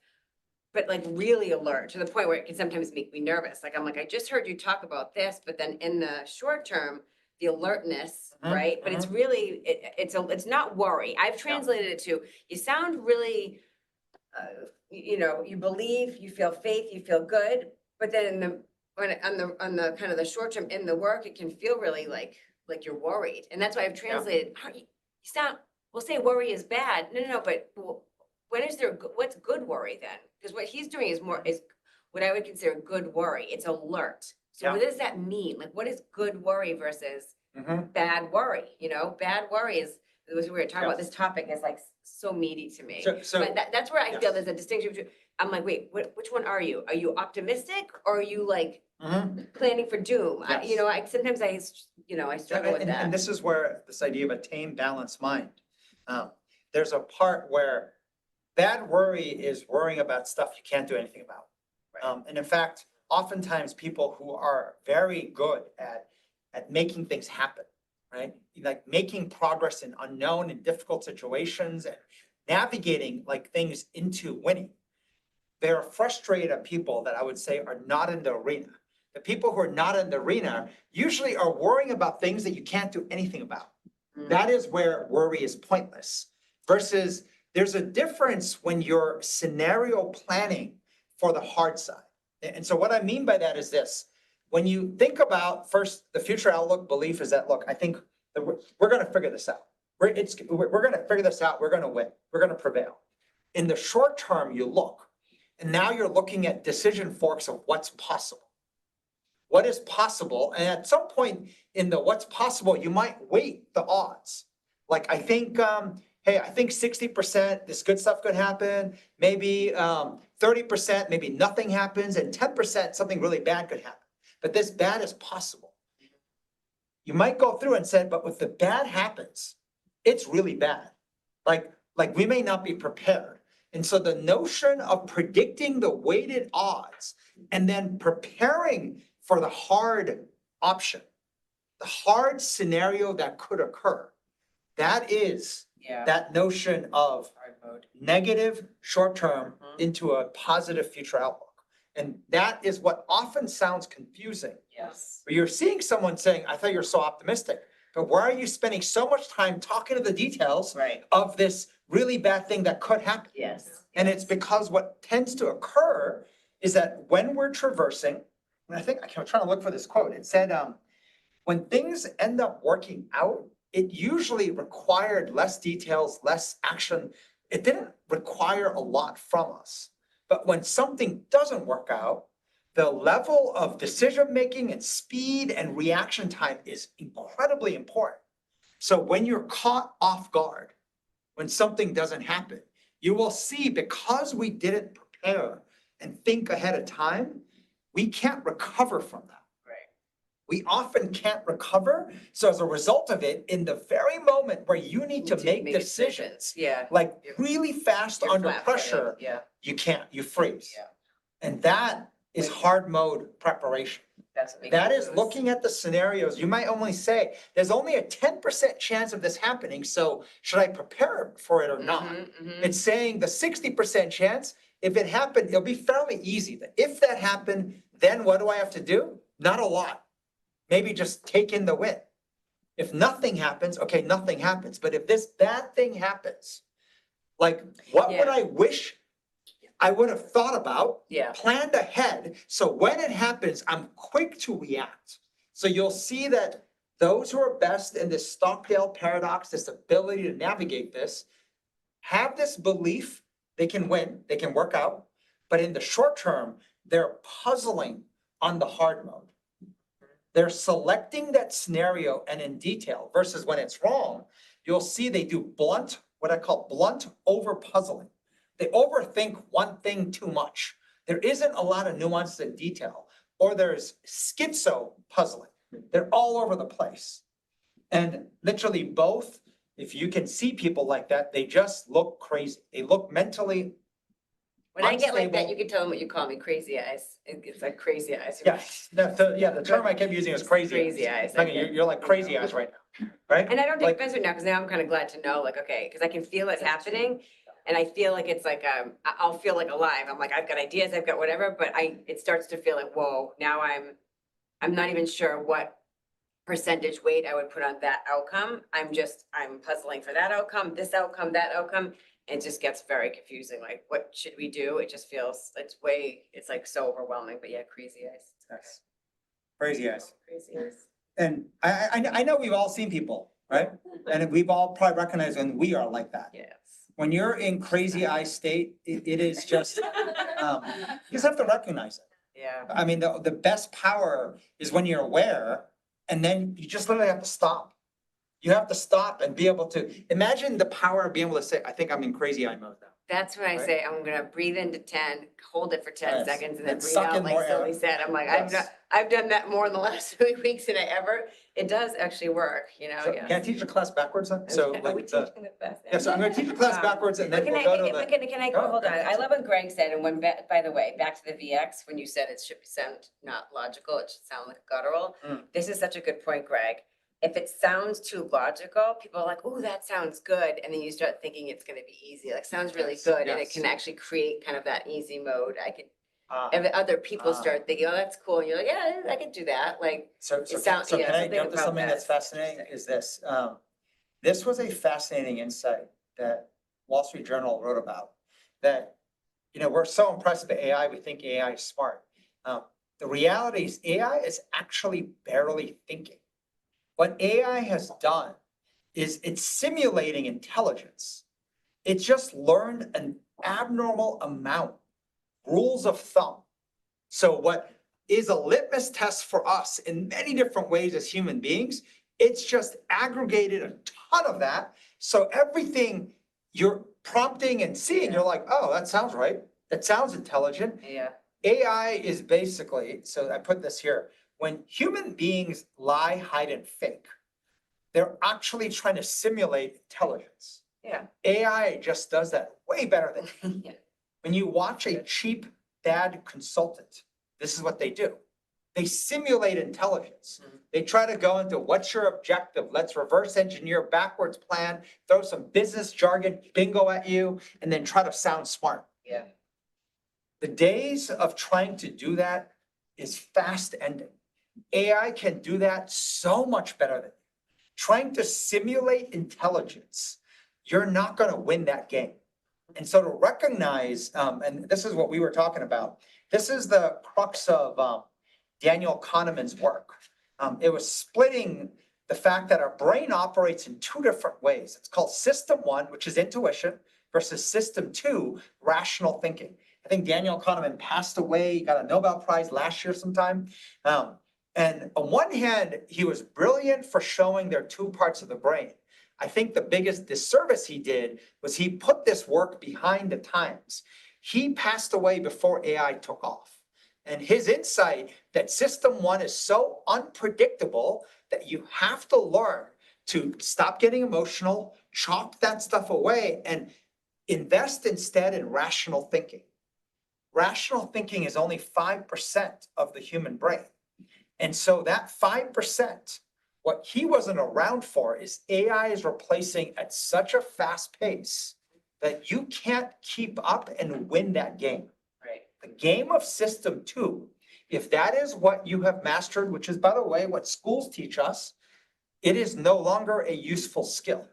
but like really alert to the point where it can sometimes make me nervous. Like, I'm like, I just heard you talk about this, but then in the short term, the alertness, right? But it's really, it's not worry. I've translated it to, you sound really, you know, you believe, you feel faith, you feel good, but then on the kind of the short term in the work, it can feel really like you're worried. And that's why I've translated, you sound, we'll say worry is bad. No, but when is there, what's good worry then? Because what he's doing is what I would consider good worry. It's alert. So what does that mean? Like, what is good worry versus bad worry? You know, bad worry is, as we were talking about, this topic is like so meaty to me. But that's where I feel there's a distinction between, I'm like, wait, which one are you? Are you optimistic or are you like planning for doom? Yes. You know, sometimes I struggle with that. And this is where this idea of a tame, balanced mind. There's a part where bad worry is worrying about stuff you can't do anything about. Right. And in fact, oftentimes people who are very good at making things happen, right? Like making progress in unknown and difficult situations and navigating like things into winning. They're frustrated people that I would say are not in the arena. The people who are not in the arena usually are worrying about things that you can't do anything about. That is where worry is pointless. Versus there's a difference when you're scenario planning for the hard side. And so what I mean by that is this. when you think about first, the future outlook belief is that, look, I think that we're going to figure this out. We're going to figure this out. We're going to win. We're going to prevail. In the short term, you look, and now you're looking at decision forks of what's possible. What is possible? And at some point in the what's possible, you might weight the odds. Like, I think, hey, I think 60% this good stuff could happen. Maybe 30%, maybe nothing happens, and 10% something really bad could happen. But this bad is possible. You might go through and say, but if the bad happens, it's really bad. Like we may not be prepared. And so the notion of predicting the weighted odds and then preparing for the hard option, the hard scenario that could occur, that is Yeah. that notion of Hard mode. negative short-term into a positive future outlook. And that is what often sounds confusing. Yes. Where you're seeing someone saying, I thought you were so optimistic, but why are you spending so much time talking to the details Right. of this really bad thing that could happen? Yes. And it's because what tends to occur is that when we're traversing, and I think I'm trying to look for this quote, it said, when things end up working out, it usually required less details, less action. It didn't require a lot from us. But when something doesn't work out, the level of decision-making and speed and reaction time is incredibly important. So when you're caught off guard, when something doesn't happen, you will see, because we didn't prepare and think ahead of time, we can't recover from that. Right. We often can't recover. So as a result of it, in the very moment where you need to make decisions, Yeah. like You're- really fast You're under flat-footed. pressure, Yeah. you can't, you freeze. Yeah. And that is hard mode preparation. That's what makes That me is lose. looking at the scenarios. You might only say, there's only a 10% chance of this happening, so should I prepare for it or not? Mhm, mhm. It's saying the 60% chance, if it happened, it'll be fairly easy. If that happened, then what do I have to do? Not a lot. Maybe just take in the win. If nothing happens, okay, nothing happens. But if this bad thing happens, like, what would Yeah. I wish I would have thought about, Yeah. planned ahead, so when it happens, I'm quick to react. So you'll see that those who are best in this Stockdale paradox, this ability to navigate this, have this belief they can win, they can work out, but in the short term, they're puzzling on the hard mode. They're selecting that scenario and in detail, versus when it's wrong, you'll see they do blunt, what I call blunt over puzzling. They overthink one thing too much. There isn't a lot of nuance and detail, or there's schizo puzzling. They're all over the place. And literally both, if you can see people like that, they just look crazy. They look mentally, When I get like that, unstable. you can tell them what you call me, crazy eyes. It's like crazy eyes. yes, the term I kept using is crazy. Crazy eyes. Like, you're like crazy eyes right now, right? And I don't take Like- offense right now, because now I'm kind of glad to know, like, okay, because I can feel it happening. And I feel like it's like, I'll feel like alive. I'm like, I've got ideas, I've got whatever, but it starts to feel like, whoa, now I'm not even sure what percentage weight I would put on that outcome. I'm puzzling for that outcome, this outcome, that outcome. It just gets very confusing. Like, what should we do? It just feels, it's like so overwhelming, but yeah, crazy eyes. Yes. Crazy eyes. Crazy eyes. And I know we've all seen people, right? And we've all probably recognized when we are like that. Yes. When you're in crazy eye state, it is just, you just have to recognize it. Yeah. I mean, the best power is when you're aware, and then you just literally have to stop. You have to stop and be able to, imagine the power of being able to say, I think I'm in crazy eye mode now. That's when I Right. say, I'm gonna breathe into 10, hold it for 10 Yes. seconds, and then And breathe suck out, in like more air. Silly said. I'm like, Yes. I've done that more in the last 3 weeks than I ever. It does actually work, you know, So yeah. can I teach the class backwards then? So Are we like the, teaching the class now? yeah, so I'm gonna teach the class backwards and then But we'll go to the. Can I, Oh, hold on, okay. I love what Greg said, and when, by the way, back to the VX, when you said it should sound not logical, it should sound like a guttural. Mm. This is such a good point, Greg. If it sounds too logical, people are like, oh, that sounds good, and then you start thinking it's gonna be easy, like, sounds really Yes, good, and it yes. can actually create kind of that easy mode. Ah, If other people Ah. start thinking, oh, that's cool, and you're like, yeah, I could do that, like, So sounds- can yeah, I something jump to about something that that's is fascinating, interesting. is this, this was a fascinating insight that Wall Street Journal wrote about, that, we're so impressed with AI, we think AI is smart. The reality is AI is actually barely thinking. What AI has done is it's simulating intelligence. It's just learned an abnormal amount, rules of thumb. So what is a litmus test for us in many different ways as human beings, it's just aggregated a ton of that. So everything you're prompting and seeing, you're like, oh, that sounds right. That sounds intelligent. Yeah. AI is basically, so I put this here, when human beings lie, hide, and fake, they're actually trying to simulate intelligence. Yeah. AI just does that way better than Yeah. when you watch a cheap, bad consultant, this is what they do. They simulate intelligence. Mhm. They try to go into what's your objective? Let's reverse engineer backwards plan, throw some business jargon bingo at you, and then try to sound smart. Yeah. The days of trying to do that is fast ending. AI can do that so much better than you. Trying to simulate intelligence, you're not going to win that game. And so to recognize, and this is what we were talking about, this is the crux of Daniel Kahneman's work. It was splitting the fact that our brain operates in two different ways. It's called system one, which is intuition, versus system two, rational thinking. I think Daniel Kahneman passed away, he got a Nobel Prize last year sometime. And on one hand, he was brilliant for showing there are two parts of the brain. I think the biggest disservice he did was he put this work behind the times. He passed away before AI took off. And his insight that system one is so unpredictable that you have to learn to stop getting emotional, chalk that stuff away, and invest instead in rational thinking. Rational thinking is only 5% of the human brain. And so that 5%, what he wasn't around for is AI is replacing at such a fast pace that you can't keep up and win that game. Right. The game of system two, if that is what you have mastered, which is, by the way, what schools teach us, it is no longer a useful skill.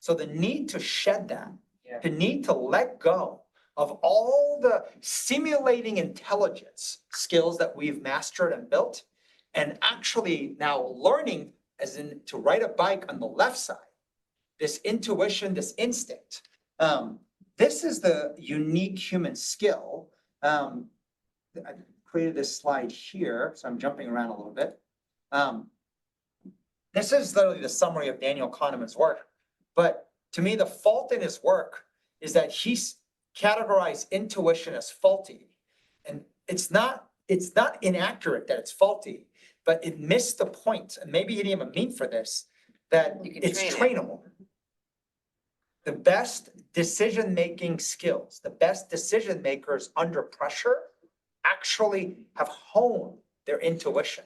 So the need to shed that, Yeah. the need to let go of all the simulating intelligence skills that we've mastered and built, and actually now learning, as in to ride a bike on the left side, this intuition, this instinct. This is the unique human skill. I created this slide here, so I'm jumping around a little bit. This is literally the summary of Daniel Kahneman's work. But to me, the fault in his work is that he's categorized intuition as faulty. And it's not inaccurate that it's faulty, but it missed the point. And maybe he didn't even mean for this, that You can it's train it. trainable. The best decision-making skills, the best decision makers under pressure actually have honed their intuition.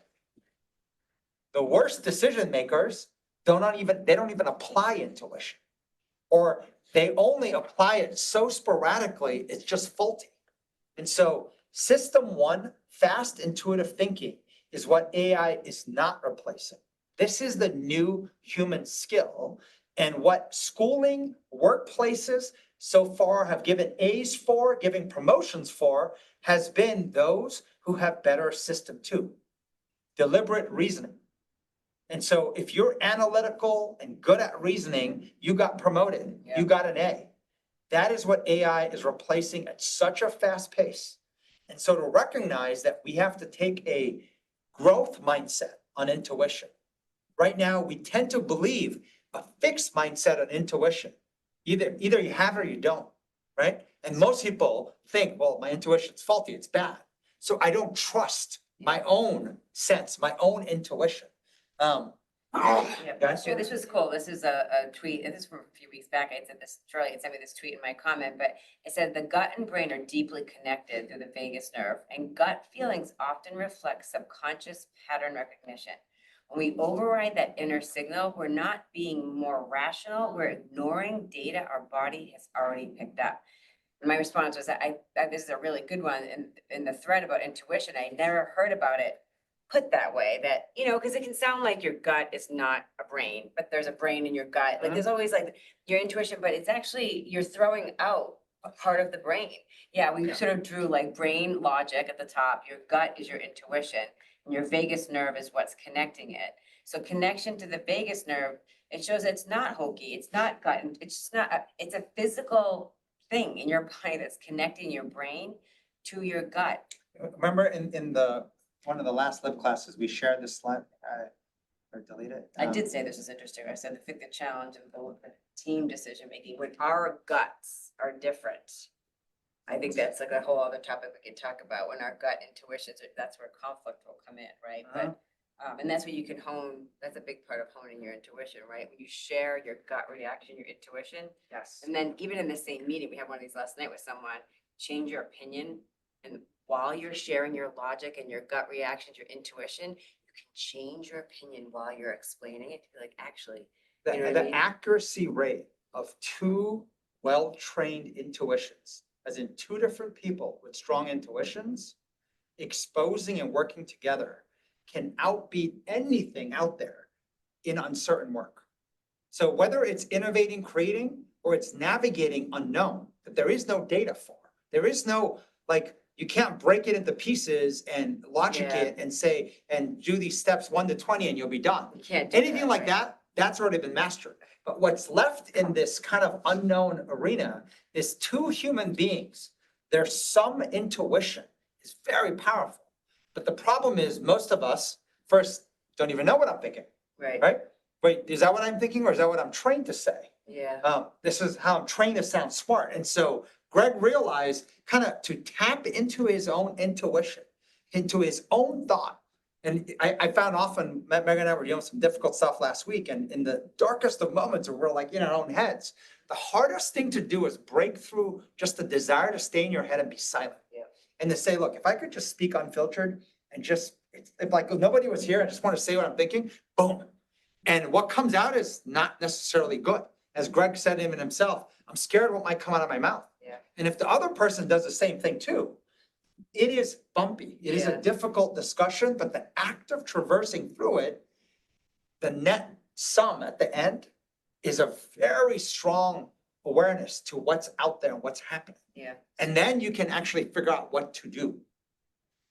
The worst decision makers they don't even apply intuition, or they only apply it so sporadically, it's just faulty. And so system one, fast intuitive thinking, is what AI is not replacing. This is the new human skill. And what schooling, workplaces so far have given A's for, giving promotions for, has been those who have better system two, deliberate reasoning. And so if you're analytical and good at reasoning, you got promoted, Yeah. you got an A. That is what AI is replacing at such a fast pace. And so to recognize that we have to take a growth mindset on intuition. Right now, we tend to believe a fixed mindset on intuition. Either you have it or you don't, right? And most people think, well, my intuition's faulty, it's bad. So I don't trust my own sense, my own intuition. Yeah, guys? sure. This was cool. This is a tweet, and this is from a few weeks back. I said this, Charlie had sent me this tweet in my comment, but it said the gut and brain are deeply connected through the vagus nerve, and gut feelings often reflect subconscious pattern recognition. When we override that inner signal, we're not being more rational, we're ignoring data our body has already picked up. And my response was that this is a really good one in the thread about intuition. I never heard about it put that way, that, because it can sound like your gut is not a brain, but there's a brain in your gut. Like there's always like your intuition, but it's actually, you're throwing out a part of the brain. Yeah, we sort of drew like brain logic at the top, your gut is your intuition, and your vagus nerve is what's connecting it. So connection to the vagus nerve, it shows it's not hokey, it's not gut, it's just not, it's a physical thing in your body that's connecting your brain to your gut. Remember in one of the last lib classes, we shared this slide, or delete it? I did say this was interesting. I said, I think the challenge of the team decision making, when our guts are different. I think that's like a whole other topic we could talk about, when our gut intuitions, that's where conflict will come in, right? But, and that's where you can hone, that's a big part of honing your intuition, right? When you share your gut reaction, your intuition. Yes. And then even in the same meeting, we had one of these last night with someone, change your opinion. And while you're sharing your logic and your gut reactions, your intuition, you can change your opinion while you're explaining it to be like, actually, The, you know what I the mean? accuracy rate of two well-trained intuitions, as in two different people with strong intuitions, exposing and working together, can outbeat anything out there in uncertain work. So whether it's innovating, creating, or it's navigating unknown that there is no data for, there is no, like, you can't break it into pieces and logic Yeah. it and say, and do these steps 1 to 20 and you'll be done. You can't do Anything that, like right? that, that's already been mastered. But what's left in this kind of unknown arena is two human beings. Their some intuition is very powerful. But the problem is most of us first don't even know what I'm thinking, Right, right? Wait, is that what I'm thinking or is that what I'm trained to say? yeah, This is how I'm trained to sound smart. And so Greg realized kind of to tap into his own intuition, into his own thought. And I found often, Megan and I were dealing with some difficult stuff last week, and in the darkest of moments where we're like in our own heads, the hardest thing to do is break through just the desire to stay in your head and be silent. Yeah. And to say, look, if I could just speak unfiltered and just, if like nobody was here, I just want to say what I'm thinking, boom. And what comes out is not necessarily good. As Greg said him and himself, I'm scared what might come out of my mouth. yeah, And if the other person does the same thing too, it is bumpy. It is a Yeah. difficult discussion, but the act of traversing through it, the net sum at the end is a very strong awareness to what's out there and what's happening. yeah, And then you can actually figure out what to do.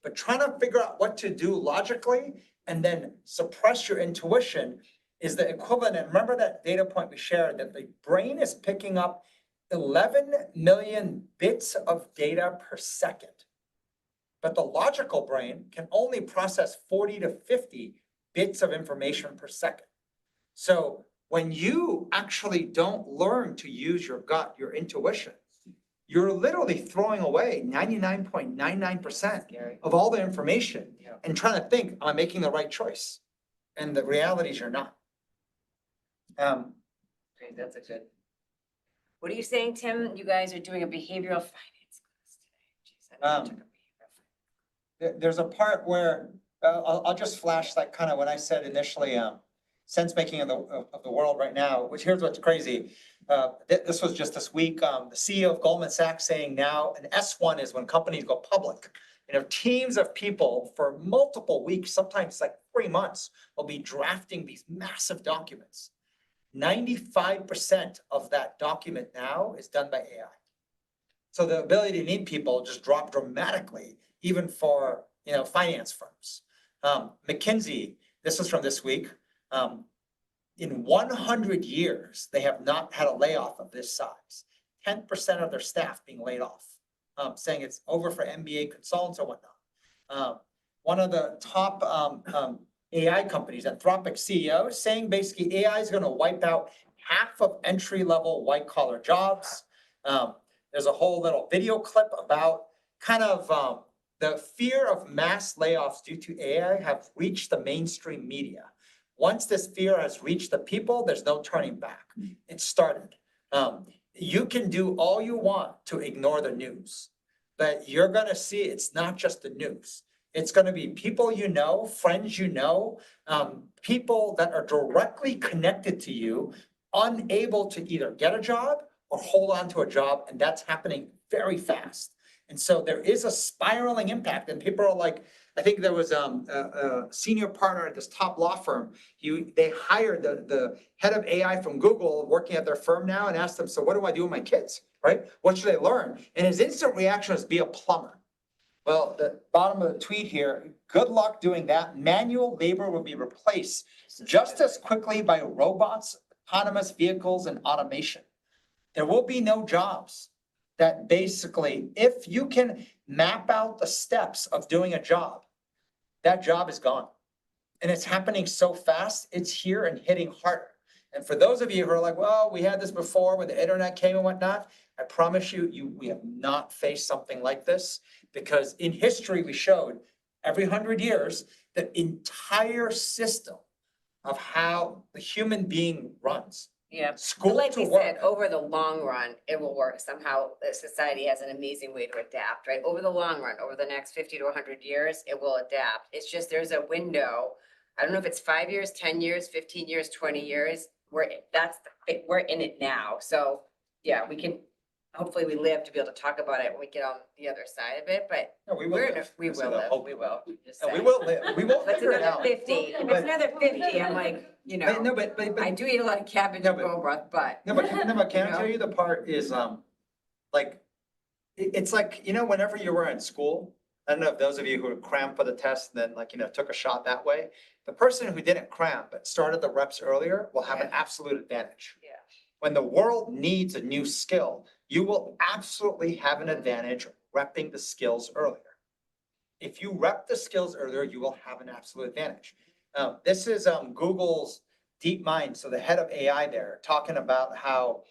But trying to figure out what to do logically and then suppress your intuition is the equivalent. And remember that data point we shared that the brain is picking up 11 million bits of data per second. But the logical brain can only process 40 to 50 bits of information per second. So when you actually don't learn to use your gut, your intuition, you're literally throwing away 99.99% scary. of all the information Yeah. and trying to think, am I making the right choice? And the reality is you're not. Great, that's a good. What are you saying, Tim? You guys are doing a behavioral finance class today. Jeez, I never took a behavioral finance. There's a part where, I'll just flash like kind of what I said initially, sense making of the world right now, which here's what's crazy. This was just this week, the CEO of Goldman Sachs saying now an S1 is when companies go public. You know, teams of people for multiple weeks, sometimes like 3 months, will be drafting these massive documents. 95% of that document now is done by AI. So the ability to need people just dropped dramatically, even for, you know, finance firms. McKinsey, this was from this week. In 100 years, they have not had a layoff of this size. 10% of their staff being laid off, saying it's over for MBA consultants or whatnot. One of the top AI companies, Anthropic CEO, saying basically AI is going to wipe out half of entry-level white-collar jobs. There's a whole little video clip about kind of the fear of mass layoffs due to AI have reached the mainstream media. Once this fear has reached the people, there's no turning back. It started. You can do all you want to ignore the news, but you're going to see it's not just the news. It's going to be people you know, friends you know, people that are directly connected to you, unable to either get a job or hold on to a job, and that's happening very fast. And so there is a spiraling impact, and people are like, I think there was a senior partner at this top law firm. They hired the head of AI from Google working at their firm now and asked them, so what do I do with my kids, right? What should they learn? And his instant reaction was be a plumber. Well, the bottom of the tweet here, good luck doing that. Manual labor will be replaced just as quickly by robots, autonomous vehicles, and automation. There will be no jobs that basically, if you can map out the steps of doing a job, that job is gone. And it's happening so fast, it's here and hitting harder. And for those of you who are like, well, we had this before when the internet came and whatnot, I promise you, we have not faced something like this, because in history, we showed every 100 years, the entire system of how the human being runs. Yeah. School Like to we work. said, over the long run, it will work. Somehow, the society has an amazing way to adapt, right? Over the long run, over the next 50 to 100 years, it will adapt. It's just there's a window. I don't know if it's 5 years, 10 years, 15 years, 20 years. We're in it now. So yeah, we can, hopefully we live to be able to talk about it when we get on the other side of it, but No, we will we're in live. we This will is a live, hope. we will. Just No, we saying. will live. We will If it's figure it another out. 50, if it's But- another 50, I'm like, No, but I do eat a lot of cabbage No, and but- bone broth, but. No, but can I You know? tell you the part is, like, it's like, whenever you were in school, I don't know if those of you who crammed for the test and then like, took a shot that way, the person who didn't cram but started the reps earlier will have an Yeah. absolute advantage. Yeah. When the world needs a new skill, you will absolutely have an advantage repping the skills earlier. If you rep the skills earlier, you will have an absolute advantage. This is Google's DeepMind, so the head of AI there, talking about how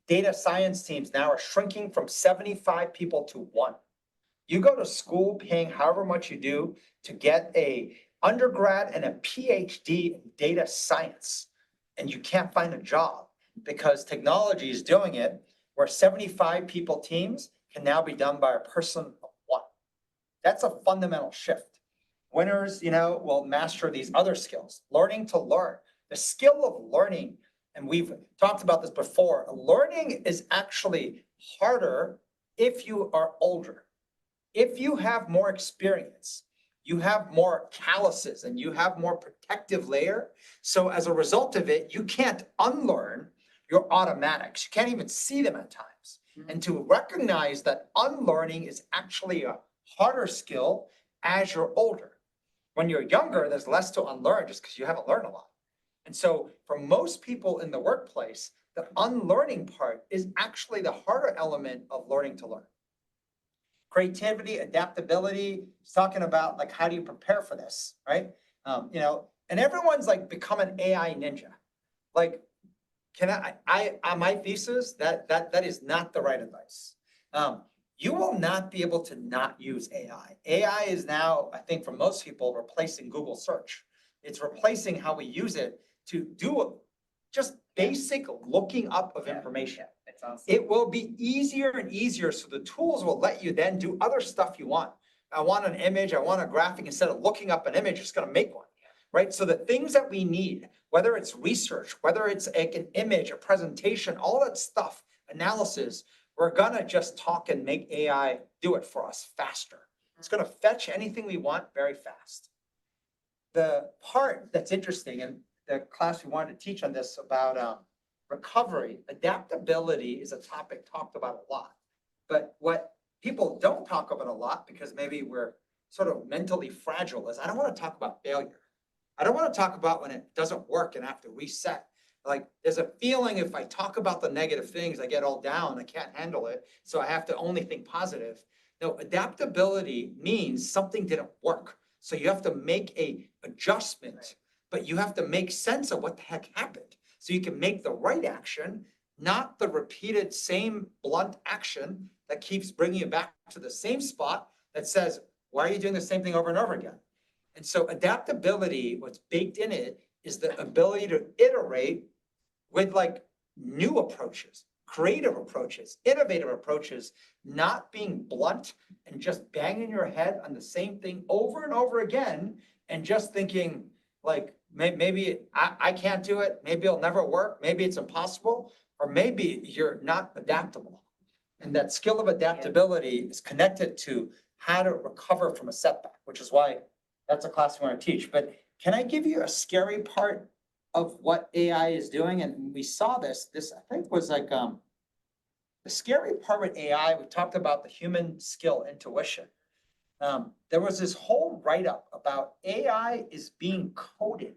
data science teams now are shrinking from 75 people to 1. You go to school paying however much you do to get a undergrad and a PhD in data science, and you can't find a job because technology is doing it, where 75 people teams can now be done by a person of 1. That's a fundamental shift. Winners, will master these other skills, learning to learn. The skill of learning, and we've talked about this before, learning is actually harder if you are older. If you have more experience, you have more calluses and you have more protective layer. So as a result of it, you can't unlearn your automatics. You can't even see them at times. And to recognize that unlearning is actually a harder skill as you're older. When you're younger, there's less to unlearn just because you haven't learned a lot. And so for most people in the workplace, the unlearning part is actually the harder element of learning to learn. Creativity, adaptability, it's talking about like, how do you prepare for this, right? And everyone's like become an AI ninja. Like, on my thesis, that is not the right advice. You will not be able to not use AI. AI is now, I think for most people, replacing Google search. It's replacing how we use it to do just basic looking up of information. It's awesome. It will be easier and easier, so the tools will let you then do other stuff you want. I want an image, I want a graphic, instead of looking up an image, it's gonna make one, right? So the things that we need, whether it's research, whether it's like an image, a presentation, all that stuff, analysis, we're gonna just talk and make AI do it for us faster. It's gonna fetch anything we want very fast. The part that's interesting, and the class we wanted to teach on this about recovery, adaptability is a topic talked about a lot. But what people don't talk about a lot, because maybe we're sort of mentally fragile, is I don't want to talk about failure. I don't want to talk about when it doesn't work and I have to reset. Like, there's a feeling if I talk about the negative things, I get all down, I can't handle it, so I have to only think positive. No, adaptability means something didn't work. So you have to make a adjustment, but you have to make sense of what the heck happened. So you can make the right action, not the repeated same blunt action that keeps bringing you back to the same spot that says, why are you doing the same thing over and over again? And so adaptability, what's baked in it, is the ability to iterate with like new approaches, creative approaches, innovative approaches, not being blunt and just banging your head on the same thing over and over again and just thinking like, maybe I can't do it, maybe it'll never work, maybe it's impossible, or maybe you're not adaptable. And that skill of adaptability is connected to how to recover from a setback, which is why that's a class we want to teach. But can I give you a scary part of what AI is doing? And we saw this I think was like, the scary part with AI, we talked about the human skill intuition. There was this whole write-up about AI is being coded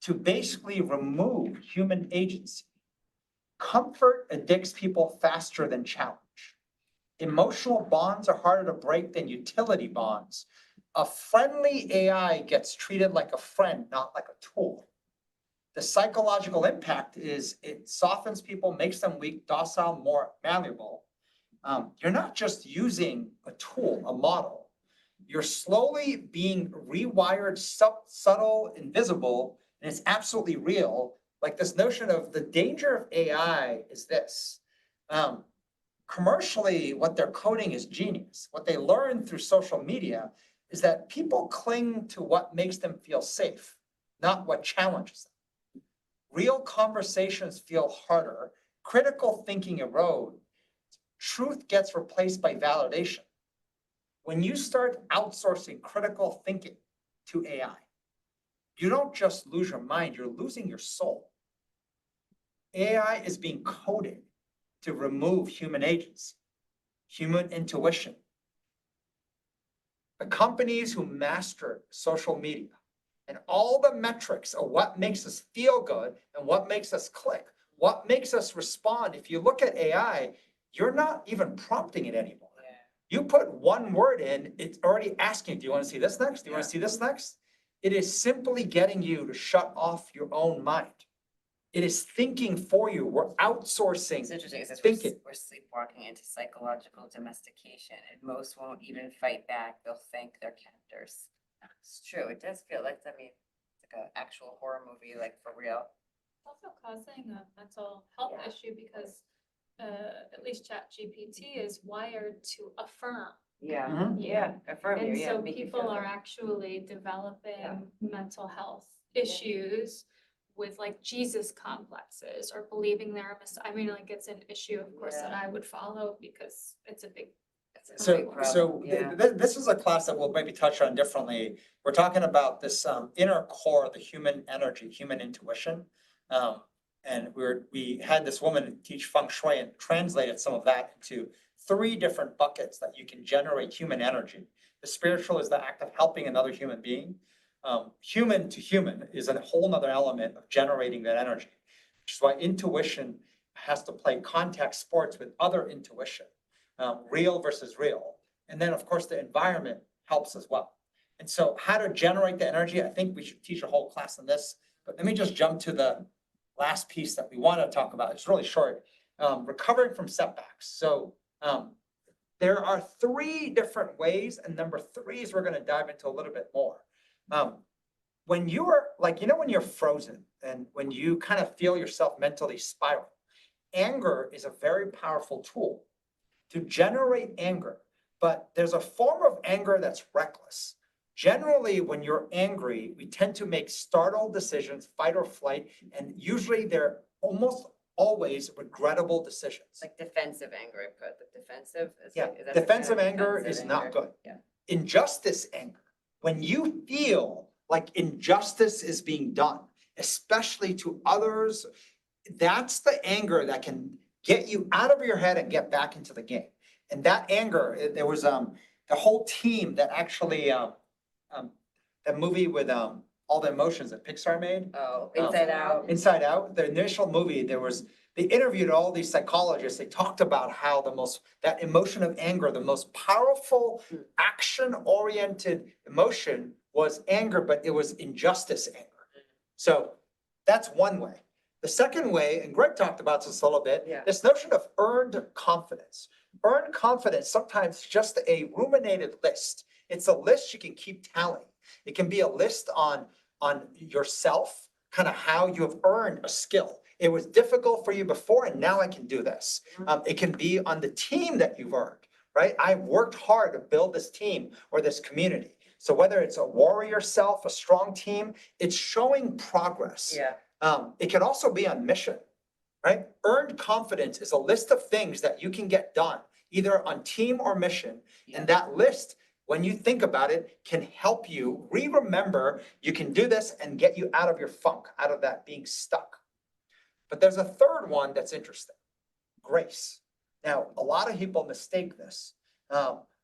to basically remove human agency. Comfort addicts people faster than challenge. Emotional bonds are harder to break than utility bonds. A friendly AI gets treated like a friend, not like a tool. The psychological impact is it softens people, makes them weak, docile, more malleable. You're not just using a tool, a model. You're slowly being rewired, subtle, invisible, and it's absolutely real. Like this notion of the danger of AI is this. Commercially, what they're coding is genius. What they learn through social media is that people cling to what makes them feel safe, not what challenges them. Real conversations feel harder. Critical thinking erodes. Truth gets replaced by validation. When you start outsourcing critical thinking to AI, you don't just lose your mind, you're losing your soul. AI is being coded to remove human agency, human intuition. The companies who master social media and all the metrics of what makes us feel good and what makes us click, what makes us respond. If you look at AI, you're not even prompting it anymore. You put one word in, it's already asking, do you want to see this next? Do you want to see this next? It is simply getting you to shut off your own mind. It is thinking for you. We're outsourcing. It's interesting, it's thinking. we're sleepwalking into psychological domestication, and most won't even fight back, they'll think they're captors. It's true, it does feel like, I mean, it's like an actual horror movie, like for real. Also causing a mental health Yeah. issue because at least ChatGPT is wired to affirm. Yeah, Mhm. yeah, affirm you, And yeah. so make you people feel are good. actually developing mental health issues with like Jesus complexes or believing they're a I mean, like it's an issue, of course, that Yeah. I would follow because it's a big. It's a big So, problem, yeah. this is a class that we'll maybe touch on differently. We're talking about this inner core, the human energy, human intuition. And we had this woman teach feng shui and translated some of that into 3 different buckets that you can generate human energy. The spiritual is the act of helping another human being. Human to human is a whole nother element of generating that energy, which is why intuition has to play contact sports with other intuition. Real versus real. And then, of course, the environment helps as well. And so how to generate the energy, I think we should teach a whole class on this, but let me just jump to the last piece that we want to talk about. It's really short. Recovering from setbacks. So there are 3 different ways, and number 3 is we're going to dive into a little bit more. When you're like, when you're frozen and when you kind of feel yourself mentally spiral, anger is a very powerful tool to generate anger, but there's a form of anger that's reckless. Generally, when you're angry, we tend to make startled decisions, fight or flight, and usually they're almost always regrettable decisions. Like defensive anger, I put, the defensive. Yeah, is that the defensive term? anger Defensive is not anger. good. Yeah. Injustice anger, when you feel like injustice is being done, especially to others, that's the anger that can get you out of your head and get back into the game. And that anger, there was the whole team that actually that movie with all the emotions that Pixar made. Oh, Inside Out. Inside Out, the initial movie, they interviewed all these psychologists. They talked about how that emotion of anger, the most powerful action-oriented emotion was anger, but it was injustice anger. So that's one way. The second way, and Greg talked about this a little bit, this notion of earned confidence. Earned confidence, sometimes just a ruminated list. It's a list you can keep tallying. It can be a list on yourself, kind of how you have earned a skill. It was difficult for you before, and now I can do this. It can be on the team that you've earned, right? I've worked hard to build this team or this community. So whether it's a warrior self, a strong team, it's showing progress. Yeah. It can also be on mission, right? Earned confidence is a list of things that you can get done, either on team or mission. Yeah. And that list, when you think about it, can help you remember you can do this and get you out of your funk, out of that being stuck. But there's a third one that's interesting, grace. Now, a lot of people mistake this.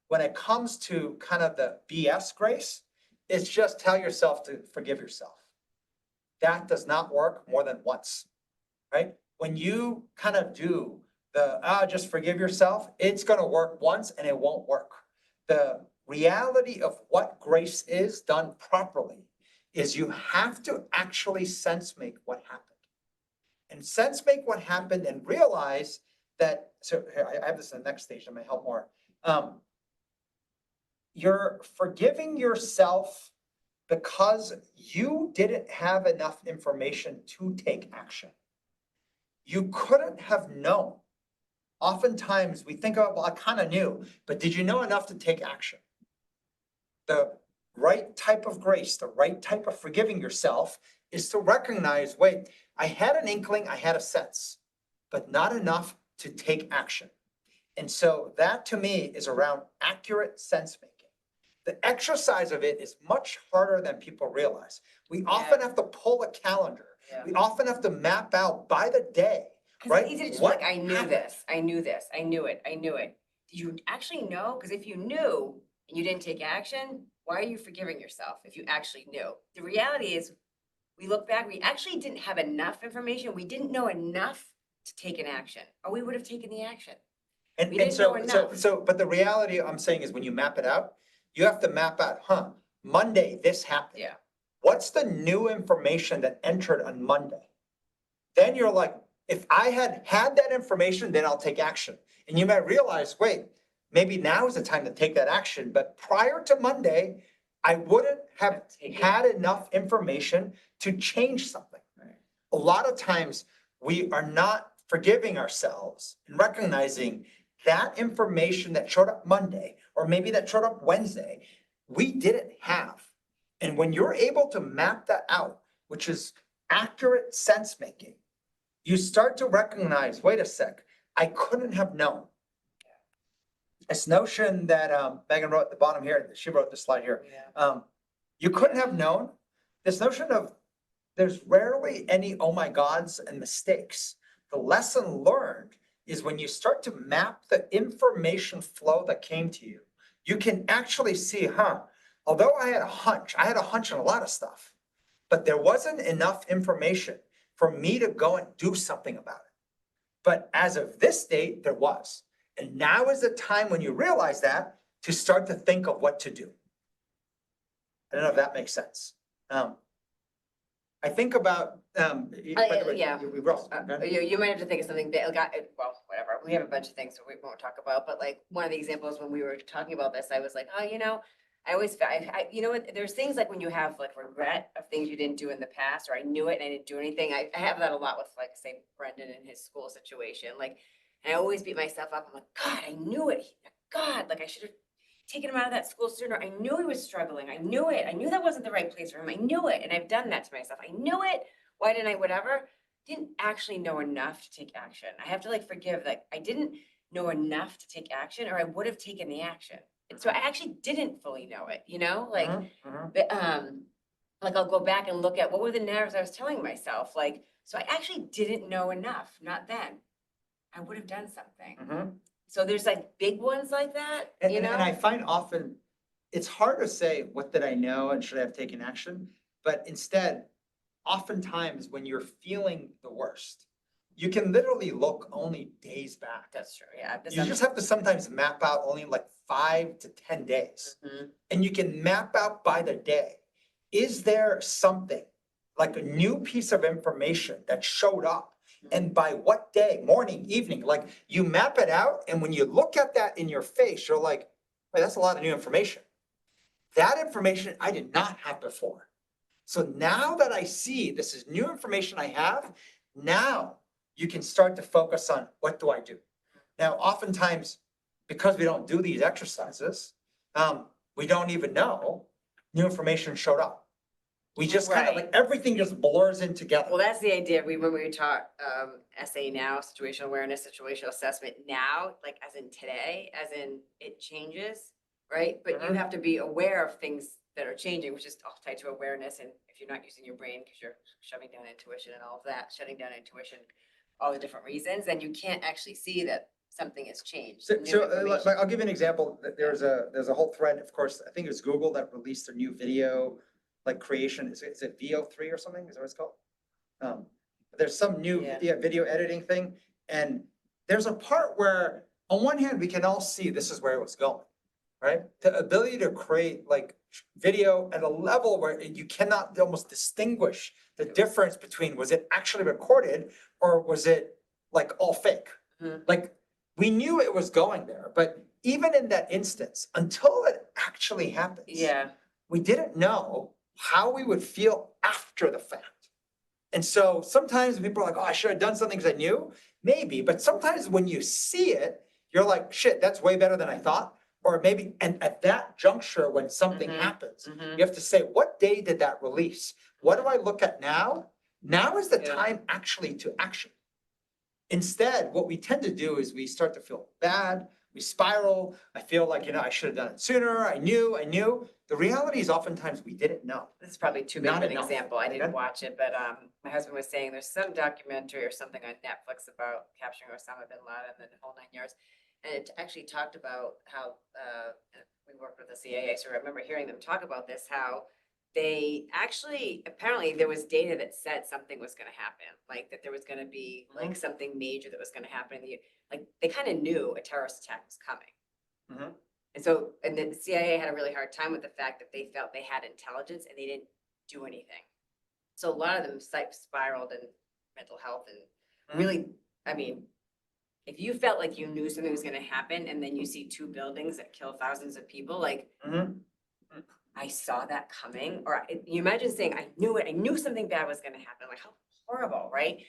When it comes to kind of the BS grace, it's just tell yourself to forgive yourself. That does not work more than once, right? When you kind of do the, just forgive yourself, it's going to work once and it won't work. The reality of what grace is done properly is you have to actually sense make what happened. And sense make what happened and realize that, so here, I have this in the next stage, that might help more. You're forgiving yourself because you didn't have enough information to take action. You couldn't have known. Oftentimes we think, oh, well, I kind of knew, but did you know enough to take action? The right type of grace, the right type of forgiving yourself is to recognize, wait, I had an inkling, I had a sense, but not enough to take action. And so that to me is around accurate sense making. The exercise of it is much harder than people realize. We often have to pull a calendar. Yeah. We often have to map out by the day, Because right? it's easy to just be What like, I knew happened? this, I knew this, I knew it, I knew it. Did you actually know? Because if you knew and you didn't take action, why are you forgiving yourself if you actually knew? The reality is, we look back, we actually didn't have enough information. We didn't know enough to take an action, or we would have taken the action. And, We and didn't know so, enough. but the reality I'm saying is when you map it out, you have to map out, Monday, this happened. Yeah. What's the new information that entered on Monday? Then you're like, if I had that information, then I'll take action. And you might realize, wait, maybe now is the time to take that action. But prior to Monday, I wouldn't have had enough information to change something. Right. A lot of times we are not forgiving ourselves and recognizing that information that showed up Monday, or maybe that showed up Wednesday, we didn't have. And when you're able to map that out, which is accurate sense making, you start to recognize, wait a sec, I couldn't have known. This notion that Megan wrote at the bottom here, she wrote this slide here. Yeah. You couldn't have known. This notion of there's rarely any oh my gods and mistakes. The lesson learned is when you start to map the information flow that came to you, you can actually see, although I had a hunch on a lot of stuff, but there wasn't enough information for me to go and do something about it. But as of this date, there was. And now is the time when you realize that to start to think of what to do. I don't know if that makes sense. I think about, by the way, yeah. we wrote. You might have to think of something big, well, whatever, we have a bunch of things that we won't talk about, but like, one of the examples when we were talking about this, I was like, I always, you know what, there's things like when you have like regret of things you didn't do in the past, or I knew it and I didn't do anything, I have that a lot with like, say, Brendan and his school situation, like, and I always beat myself up, I'm like, God, I knew it, God, like I should have taken him out of that school sooner, I knew he was struggling, I knew it, I knew that wasn't the right place for him, I knew it, and I've done that to myself, I knew it, why didn't I, whatever, didn't actually know enough to take action. I have to like forgive, like I didn't know enough to take action, or I would have taken the action. And so I actually didn't fully know it, like, but, like I'll go back and look at what were the narratives I was telling myself, like, so I actually didn't know enough, not then. I would have done something. So there's like big ones like that, And I find often it's hard to say, what did I know and should I have taken action? But instead, oftentimes when you're feeling the worst, you can literally look only days back. That's true, yeah. You just have to sometimes map out only like 5 to 10 days. And you can map out by the day. Is there something like a new piece of information that showed up? And by what day, morning, evening, like you map it out. And when you look at that in your face, you're like, wait, that's a lot of new information. That information I did not have before. So now that I see this is new information I have, now you can start to focus on what do I do? Now, oftentimes, because we don't do these exercises, we don't even know new information showed up. We just kind of Right. like, everything just blurs in together. Well, that's the idea. When we taught SA now, situational awareness, situational assessment now, like as in today, as in it changes, right? But you Mhm. have to be aware of things that are changing, which is all tied to awareness. And if you're not using your brain because you're shoving down intuition and all of that, shutting down intuition, all the different reasons, then you can't actually see that something has changed. So, new so information. like, I'll give you an example. There's a whole thread, of course, I think it was Google that released their new video, like creation. Is it VO3 or something? Is that what it's called? There's some new Yeah. video editing thing. And there's a part where on one hand, we can all see this is where it was going, right? The ability to create like video at a level where you cannot almost distinguish the difference between was it actually recorded or was it like all fake? Mhm. Like we knew it was going there, but even in that instance, until it actually happens, Yeah. we didn't know how we would feel after the fact. And so sometimes people are like, oh, I should have done something because I knew. Maybe, but sometimes when you see it, you're like, shit, that's way better than I thought. Or maybe, and at that juncture, when something Mhm. happens, Mhm. you have to say, what day did that release? What do I look at now? Now is the Yeah. time actually to action. Instead, what we tend to do is we start to feel bad, we spiral. I feel like, I should have done it sooner. I knew. The reality is oftentimes we didn't know. This is probably too big of Not an enough. example. I didn't Okay. watch it, but my husband was saying there's some documentary or something on Netflix about capturing Osama bin Laden and the whole 9 years. And it actually talked about how we worked with the CIA, so I remember hearing them talk about this, how they actually, apparently there was data that said something was gonna happen, like that there was gonna be like something major that was gonna happen. Like they kind of knew a terrorist attack was coming. Mhm. And so, and the CIA had a really hard time with the fact that they felt they had intelligence and they didn't do anything. So a lot of them spiraled in mental health and really, I mean, if you felt like you knew something was gonna happen and then you see two buildings that kill thousands of people, like, Mhm. I saw that coming, or you imagine saying, I knew it, I knew something bad was gonna happen, like how horrible, right?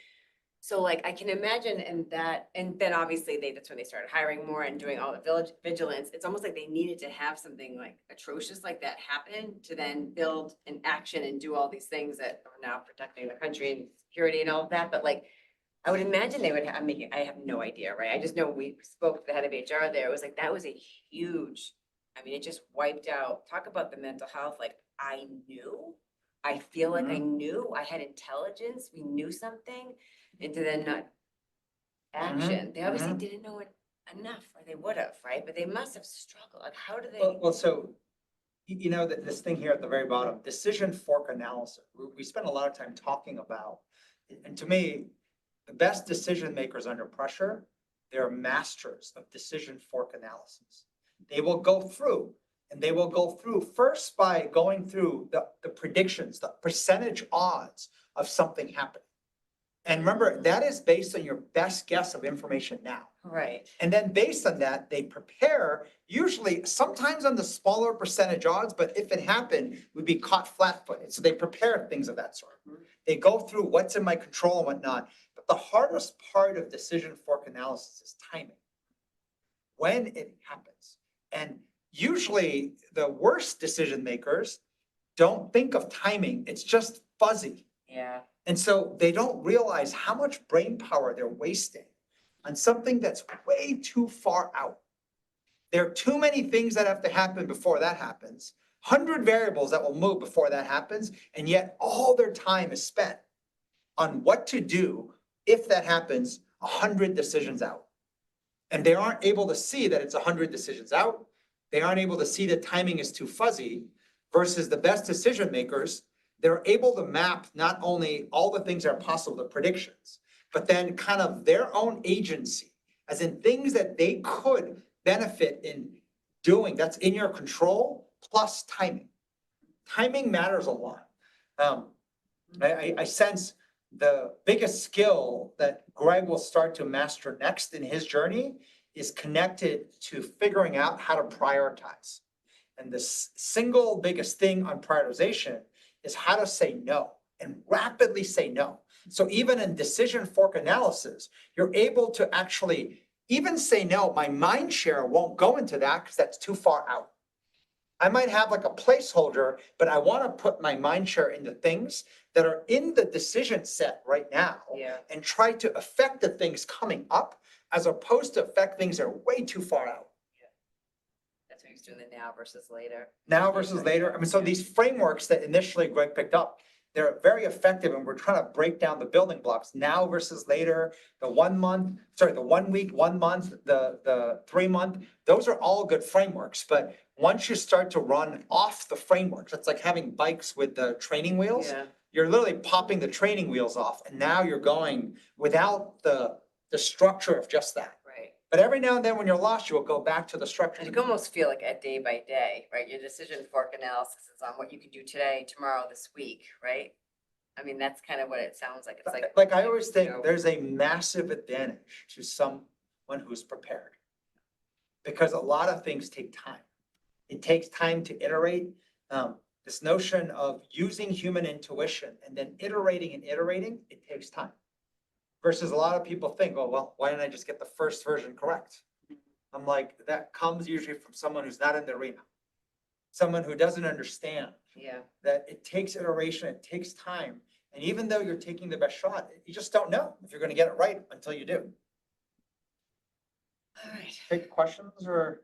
So like I can imagine and then obviously that's when they started hiring more and doing all the vigilance. It's almost like they needed to have something like atrocious like that happen to then build an action and do all these things that are now protecting the country and security and all of that. But like, I would imagine they would have, I have no idea, right? I just know we spoke to the head of HR there. It was like, that was a huge, it just wiped out, talk about the mental health. Like I knew, I feel like I knew, I had intelligence, we knew something. And to then not action, they obviously didn't know it enough, or they would have, right? But they must have struggled, like how do they? Well, so, this thing here at the very bottom, decision fork analysis, we spend a lot of time talking about, and to me, the best decision makers under pressure, they're masters of decision fork analysis. They will go through, and they will go through first by going through the predictions, the percentage odds of something happening. And remember, that is based on your best guess of information now. Right. And then based on that, they prepare, usually sometimes on the smaller percentage odds, but if it happened, we'd be caught flat-footed. So they prepare things of that sort. They go through what's in my control and whatnot. But the hardest part of decision fork analysis is timing. When it happens. And usually the worst decision makers don't think of timing. It's just fuzzy. Yeah. And so they don't realize how much brain power they're wasting on something that's way too far out. There are too many things that have to happen before that happens, 100 variables that will move before that happens, and yet all their time is spent on what to do if that happens 100 decisions out. And they aren't able to see that it's 100 decisions out. They aren't able to see that timing is too fuzzy versus the best decision makers. They're able to map not only all the things that are possible, the predictions, but then kind of their own agency, as in things that they could benefit in doing that's in your control, plus timing. Timing matters a lot. I sense the biggest skill that Greg will start to master next in his journey is connected to figuring out how to prioritize. And the single biggest thing on prioritization is how to say no and rapidly say no. So even in decision fork analysis, you're able to actually even say no. My mind share won't go into that because that's too far out. I might have like a placeholder, but I want to put my mind share into things that are in the decision set right now Yeah. and try to affect the things coming up as opposed to affect things that are way too far out. That's what he's doing the now versus later. Now versus later. I mean, so these frameworks that initially Greg picked up, they're very effective and we're trying to break down the building blocks. Now versus later, the 1 month, the 1 week, 1 month, the 3 month, those are all good frameworks. But once you start to run off the frameworks, it's like having bikes with the training wheels. Yeah. You're literally popping the training wheels off and now you're going without the structure of just that. Right. But every now and then when you're lost, you will go back to the structure. And you can almost feel like a day by day, right? Your decision fork analysis is on what you can do today, tomorrow, this week, right? I mean, that's kind of what it sounds like. It's Like I always you think know, there's a massive advantage to someone who's prepared. Because a lot of things take time. It takes time to iterate. This notion of using human intuition and then iterating and iterating, it takes time. Versus a lot of people think, oh, well, why didn't I just get the first version correct? I'm like, that comes usually from someone who's not in the arena. Someone who doesn't understand Yeah. that it takes iteration, it takes time. And even though you're taking the best shot, you just don't know if you're going to get it right until you do. All right. Take questions or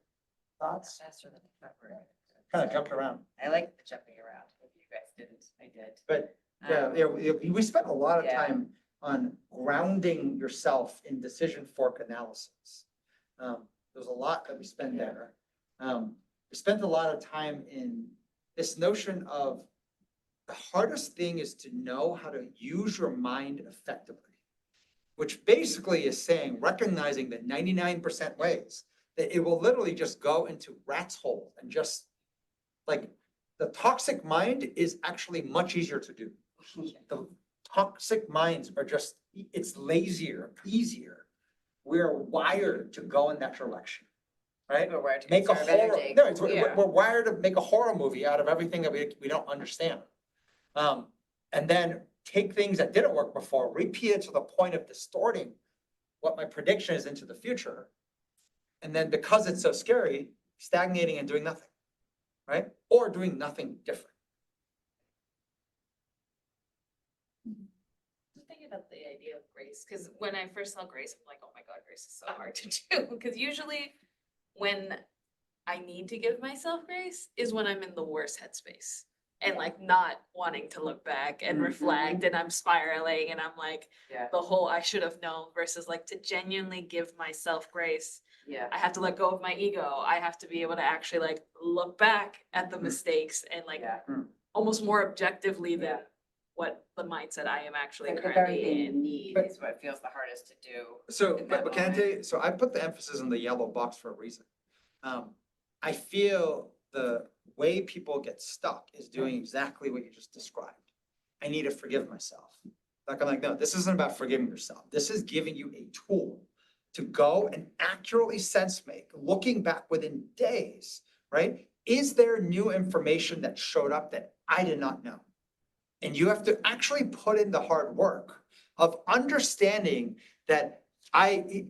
thoughts? Faster than ever. Kind of jumped around. I like the jumping around. If you guys didn't, I did. But yeah, we spent a lot of yeah. time on grounding yourself in decision fork analysis. There's a lot that we spend there. We spent a lot of time in this notion of the hardest thing is to know how to use your mind effectively, which basically is saying, recognizing that 99% ways that it will literally just go into rat's hole and just like the toxic mind is actually much easier to do. The toxic minds are just, it's lazier, easier. We're wired to go in that direction, right? We're wired to Make a conserve horror, energy. no, Yeah. we're wired to make a horror movie out of everything that we don't understand. And then take things that didn't work before, repeat it to the point of distorting what my prediction is into the future. And then because it's so scary, stagnating and doing nothing, right? Or doing nothing different. Just thinking about the idea of grace, because when I first saw grace, I'm like, oh my God, grace is so hard to do. Because usually when I need to give myself grace is when I'm in the worst headspace and like not wanting to look back and reflect and I'm spiraling and I'm like Yeah. the whole I should have known versus like to genuinely give myself grace. Yeah. I have to let go of my ego. I have to be able to actually like look back at the mistakes and like Yeah. almost more objectively than Yeah. what the mindset I am actually Like the very thing currently you in. need But- is what feels the hardest to do. So, In that but can I tell moment. you, so I put the emphasis on the yellow box for a reason. I feel the way people get stuck is doing exactly what you just described. I need to forgive myself. Like, I'm like, no, this isn't about forgiving yourself. This is giving you a tool to go and accurately sense make, looking back within days, right? Is there new information that showed up that I did not know? And you have to actually put in the hard work of understanding that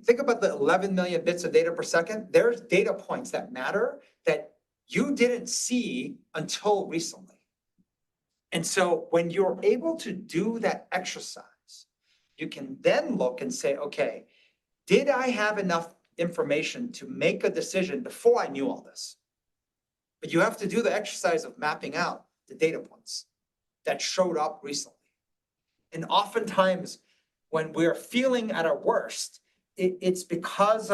think about the 11 million bits of data per second. There's data points that matter that you didn't see until recently. And so when you're able to do that exercise, you can then look and say, okay, did I have enough information to make a decision before I knew all this? But you have to do the exercise of mapping out the data points that showed up recently. And oftentimes when we're feeling at our worst, it's because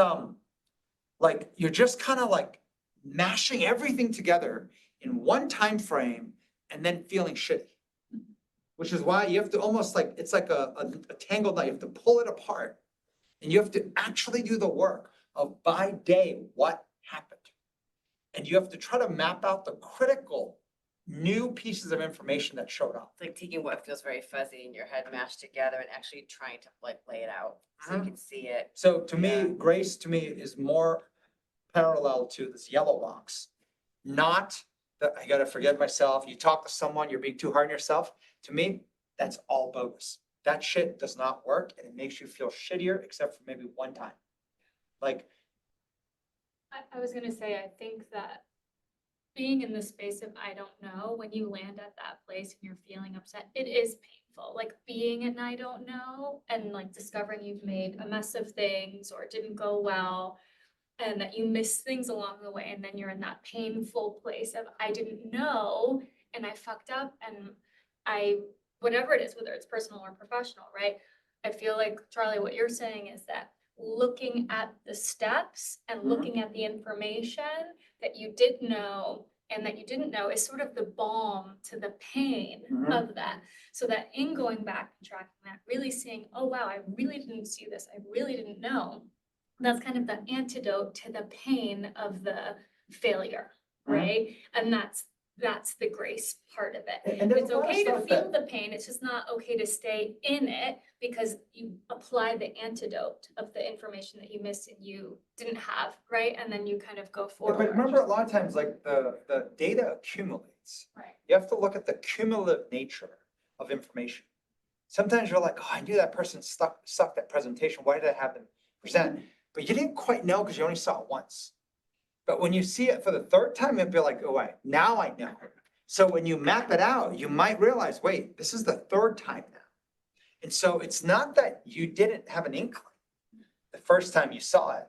like you're just kind of like mashing everything together in one time frame and then feeling shitty. Which is why you have to almost like, it's like a tangled knot. You have to pull it apart. And you have to actually do the work of by day, what happened. And you have to try to map out the critical new pieces of information that showed up. It's like taking what feels very fuzzy in your head, mashed together and actually trying to like lay it out so you can see it. So to me, Yeah. grace to me is more parallel to this yellow box. Not that I gotta forgive myself. You talk to someone, you're being too hard on yourself. To me, that's all bogus. That shit does not work and it makes you feel shittier except for maybe one time. Like, I was gonna say, I think that being in the space of I don't know, when you land at that place and you're feeling upset, it is painful. Like being in I don't know and like discovering you've made a mess of things or it didn't go well and that you miss things along the way. And then you're in that painful place of I didn't know and I fucked up and whatever it is, whether it's personal or professional, right? I feel like, Charlie, what you're saying is that looking at the steps and looking at the information that you did know and that you didn't know is sort of the balm to the pain of that. So that in going back and tracking that, really seeing, oh, wow, I really didn't see this. I really didn't know. That's kind of the antidote to the pain of the failure, right? And that's the grace part of it. And there's It's a lot of okay to stuff feel that- the pain, it's just not okay to stay in it because you apply the antidote of the information that you missed and you didn't have, right? And then you kind of go Yeah, forward. but remember, a lot of times, like the data accumulates. Right. You have to look at the cumulative nature of information. Sometimes you're like, oh, I knew that person sucked that presentation. Why did I have them present? But you didn't quite know because you only saw it once. But when you see it for the third time, you'll be like, oh, wait, now I know. So when you map it out, you might realize, wait, this is the third time now. And so it's not that you didn't have an inkling the first time you saw it.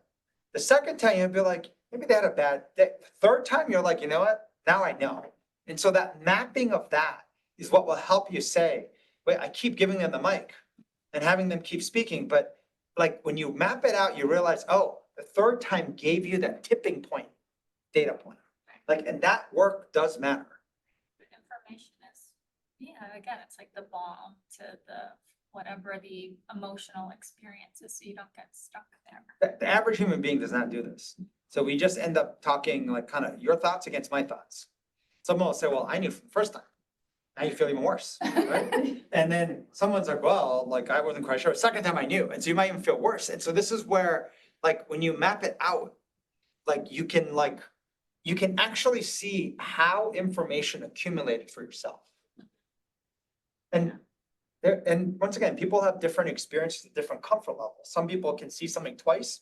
The second time, you'll be like, maybe they had a bad day. The third time, you're like, you know what? Now I know. And so that mapping of that is what will help you say, wait, I keep giving them the mic and having them keep speaking. But like when you map it out, you realize, oh, the third time gave you that tipping point data point. Like, and that work does matter. Information is, again, it's like the balm to the, whatever the emotional experience is, so you don't get stuck there. The average human being does not do this. So we just end up talking like kind of your thoughts against my thoughts. Someone will say, well, I knew from the first time. Now you feel even worse, right? And then someone's like, well, like I wasn't quite sure. Second time I knew. And so you might even feel worse. And so this is where, like, when you map it out, like you can actually see how information accumulated for yourself. And once again, people have different experiences at different comfort levels. Some people can see something twice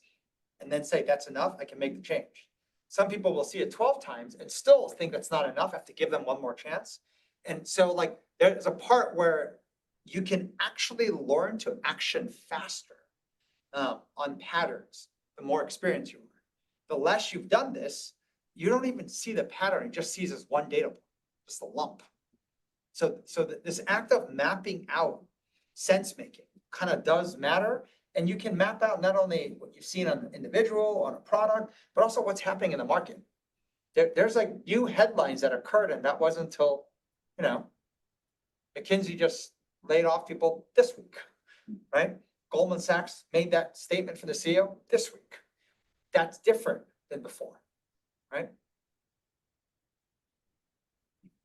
and then say, that's enough, I can make the change. Some people will see it 12 times and still think that's not enough, I have to give them one more chance. And so like, there's a part where you can actually learn to action faster on patterns, the more experience you learn. The less you've done this, you don't even see the pattern, it just sees as one data point, just a lump. So this act of mapping out sense making kind of does matter. And you can map out not only what you've seen on an individual, on a product, but also what's happening in the market. There's like new headlines that occurred, and that wasn't until, McKinsey just laid off people this week, right? Goldman Sachs made that statement for the CEO this week. That's different than before, right?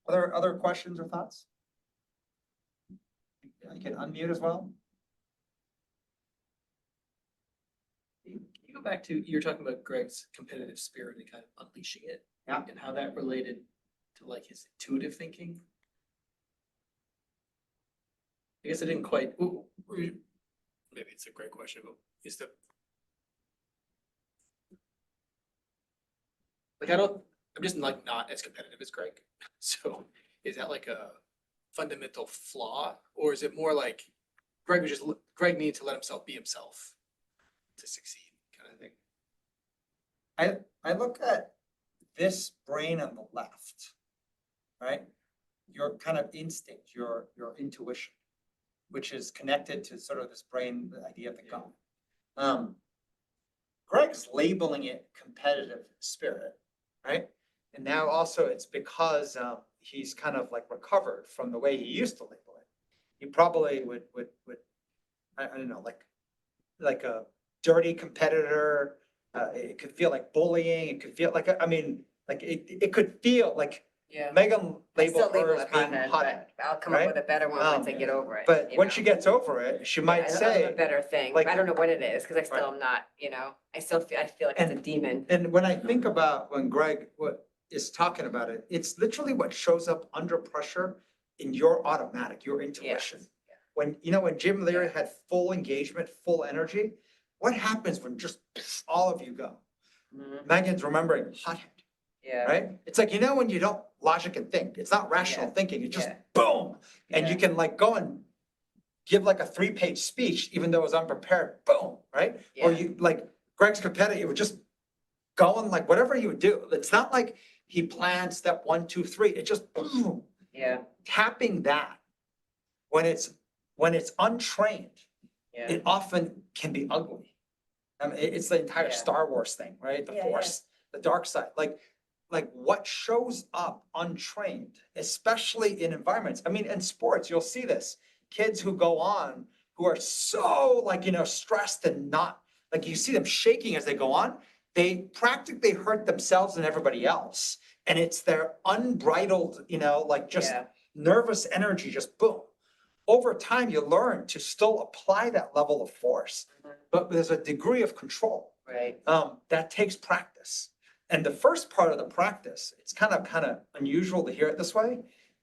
Other questions or thoughts? You can unmute as well. Can you go back to, you're talking about Greg's competitive spirit and kind of unleashing it? Yeah. And how that related to like his intuitive thinking? I guess I didn't quite, maybe it's a great question, but is the, like, I'm just like not as competitive as Greg. So is that like a fundamental flaw, or is it more like Greg needed to let himself be himself to succeed kind of thing? I look at this brain on the left, right? Your kind of instinct, your intuition, which is connected to sort of this brain, the idea of the gut. Greg's labeling it competitive spirit, right? And now also it's because he's kind of like recovered from the way he used to label it. He probably would I don't know, like a dirty competitor. It could feel like bullying. It could feel like, it could feel like Yeah. Megan I still labeled her label as it being hothead, hot. but I'll come up right? with a better one once I get over it. But you when know? she gets over it, she might I'll have say, a better thing. like- I don't know what it is, because I still Right. am not, I still feel like it's a demon. and when I think about when Greg is talking about it, it's literally what shows up under pressure in your automatic, your intuition. Yeah. When Jim Leary had full engagement, full energy, what happens when just all of you go? Mhm. Megan's remembering hothead. Yeah. right? It's like, when you don't logic and think, it's not rational Yeah. thinking, it's just Yeah. boom. And you Yeah. can like go and give like a 3-page speech, even though it was unprepared, boom, right? Or Yeah. you, like Greg's competitive, you would just go and like whatever you would do. It's not like he planned step 1, 2, 3, it just boom. Yeah, Tapping that when it's untrained, yeah, it often can be ugly. It's the entire Yeah. Star Wars thing, right? The Yeah, Force, the dark side, like what shows up untrained, especially in environments. I mean, in sports, you'll see this. Kids who go on who are so like, stressed and not, like you see them shaking as they go on, they practically hurt themselves and everybody else. And it's their unbridled, like just yeah, nervous energy, just boom. Over time, you learn to still apply that level of force, but there's a degree of control right, that takes practice. And the first part of the practice, it's kind of unusual to hear it this way,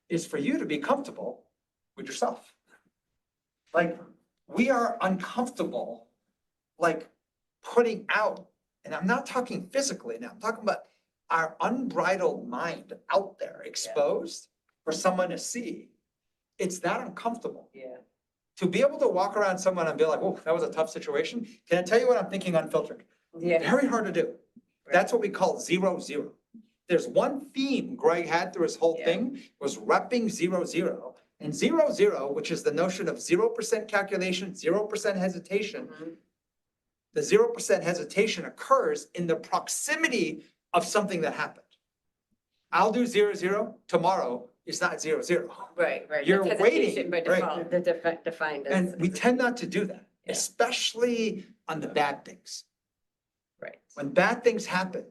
is for you to be comfortable with yourself. Like we are uncomfortable, like putting out, and I'm not talking physically now, I'm talking about our unbridled mind out there, exposed for someone to see. It's that uncomfortable. yeah, To be able to walk around someone and be like, oh, that was a tough situation. Can I tell you what I'm thinking unfiltered? yeah. Very hard to do. That's what we call 0-0. There's one theme Greg had through his whole Yeah. thing was repping 0-0. And 0-0, which is the notion of 0% calculation, 0% hesitation. Mhm. The 0% hesitation occurs in the proximity of something that happened. I'll do 0-0 tomorrow. It's not 0-0. Right, right. You're That's waiting, hesitation by right. default, they're defined as. And we tend not to do that, Yeah. especially on the bad things. Right, When bad things happen,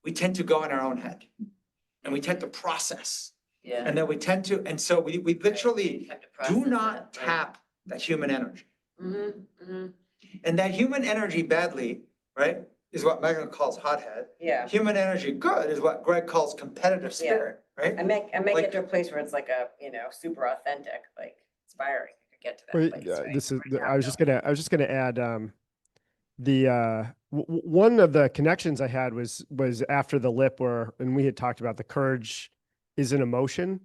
we tend to go in our own head and we tend to process. yeah. And then we tend to, and so we literally Have to process do that, not right. tap that human energy. Mm-hmm. And that human energy badly, right, is what Megan calls hothead. Yeah, Human energy good is what Greg calls competitive Yeah. spirit, right? I make Like- it to a place where it's like a, super authentic, like inspiring, I could get to Well, that place, right? this is, Right now, I was just gonna add, one of the connections I had was after the lip and we had talked about the courage is an emotion,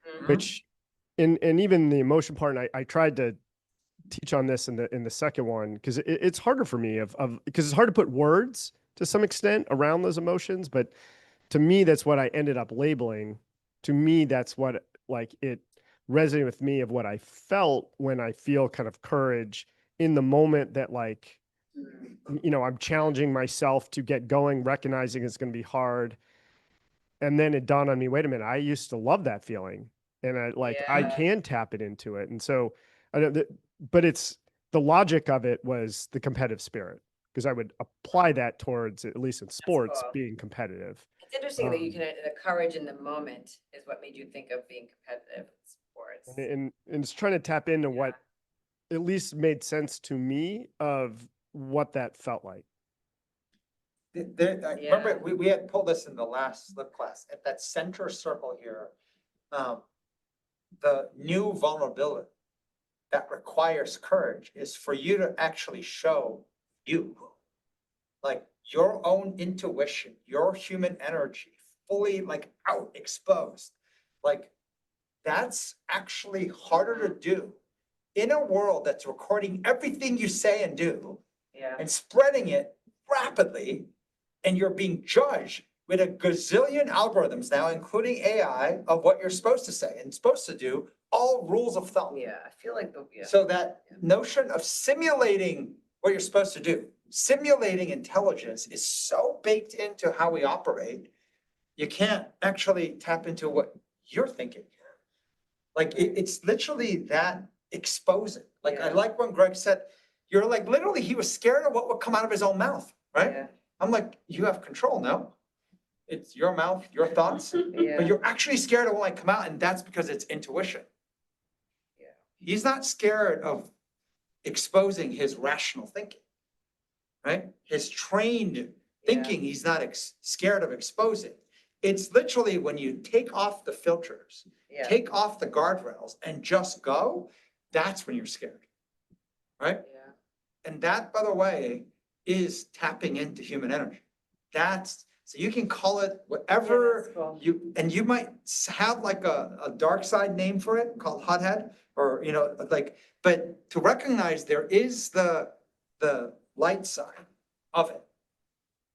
Mhm. which and even the emotion part, and I tried to teach on this in the second one, because it's harder for me because it's hard to put words to some extent around those emotions, but to me, that's what I ended up labeling. To me, that's what like it resonated with me of what I felt when I feel kind of courage in the moment that like, I'm challenging myself to get going, recognizing it's going to be hard. And then it dawned on me, wait a minute, I used to love that feeling. And I Yeah. can tap it into it. And so I don't, but it's the logic of it was the competitive spirit, because I would apply that towards, at least in sports, cool. being competitive. It's interesting that you Um, can, the courage in the moment is what made you think of being competitive in sports. And it's trying to tap into Yeah. what at least made sense to me of what that felt like. I Yeah. remember we had pulled this in the last slip class at that center circle here. The new vulnerability that requires courage is for you to actually show you, like your own intuition, your human energy, fully like out exposed. Like that's actually harder to do in a world that's recording everything you say and do Yeah, and spreading it rapidly, and you're being judged with a gazillion algorithms now, including AI, of what you're supposed to say and supposed to do, all rules of thumb. yeah, I feel like, So that notion of simulating what you're supposed to do, simulating intelligence is so baked into how we operate, you can't actually tap into what you're thinking. Like it's literally that exposing. Like I Yeah. like when Greg said, you're like, literally, he was scared of what would come out of his own mouth, right? yeah, I'm like, you have control now. It's your mouth, your thoughts, yeah, but you're actually scared of what might come out, and that's because it's intuition. Yeah. He's not scared of exposing his rational thinking, right? His trained thinking, he's not scared of exposing. It's literally when you take off the filters, yeah, take off the guardrails and just go, that's when you're scared, right? yeah, And that, by the way, is tapping into human energy. That's So you can call it Yeah, whatever that's cool. and you might have like a dark side name for it called hothead or, you know, like, but to recognize there is the light side of it.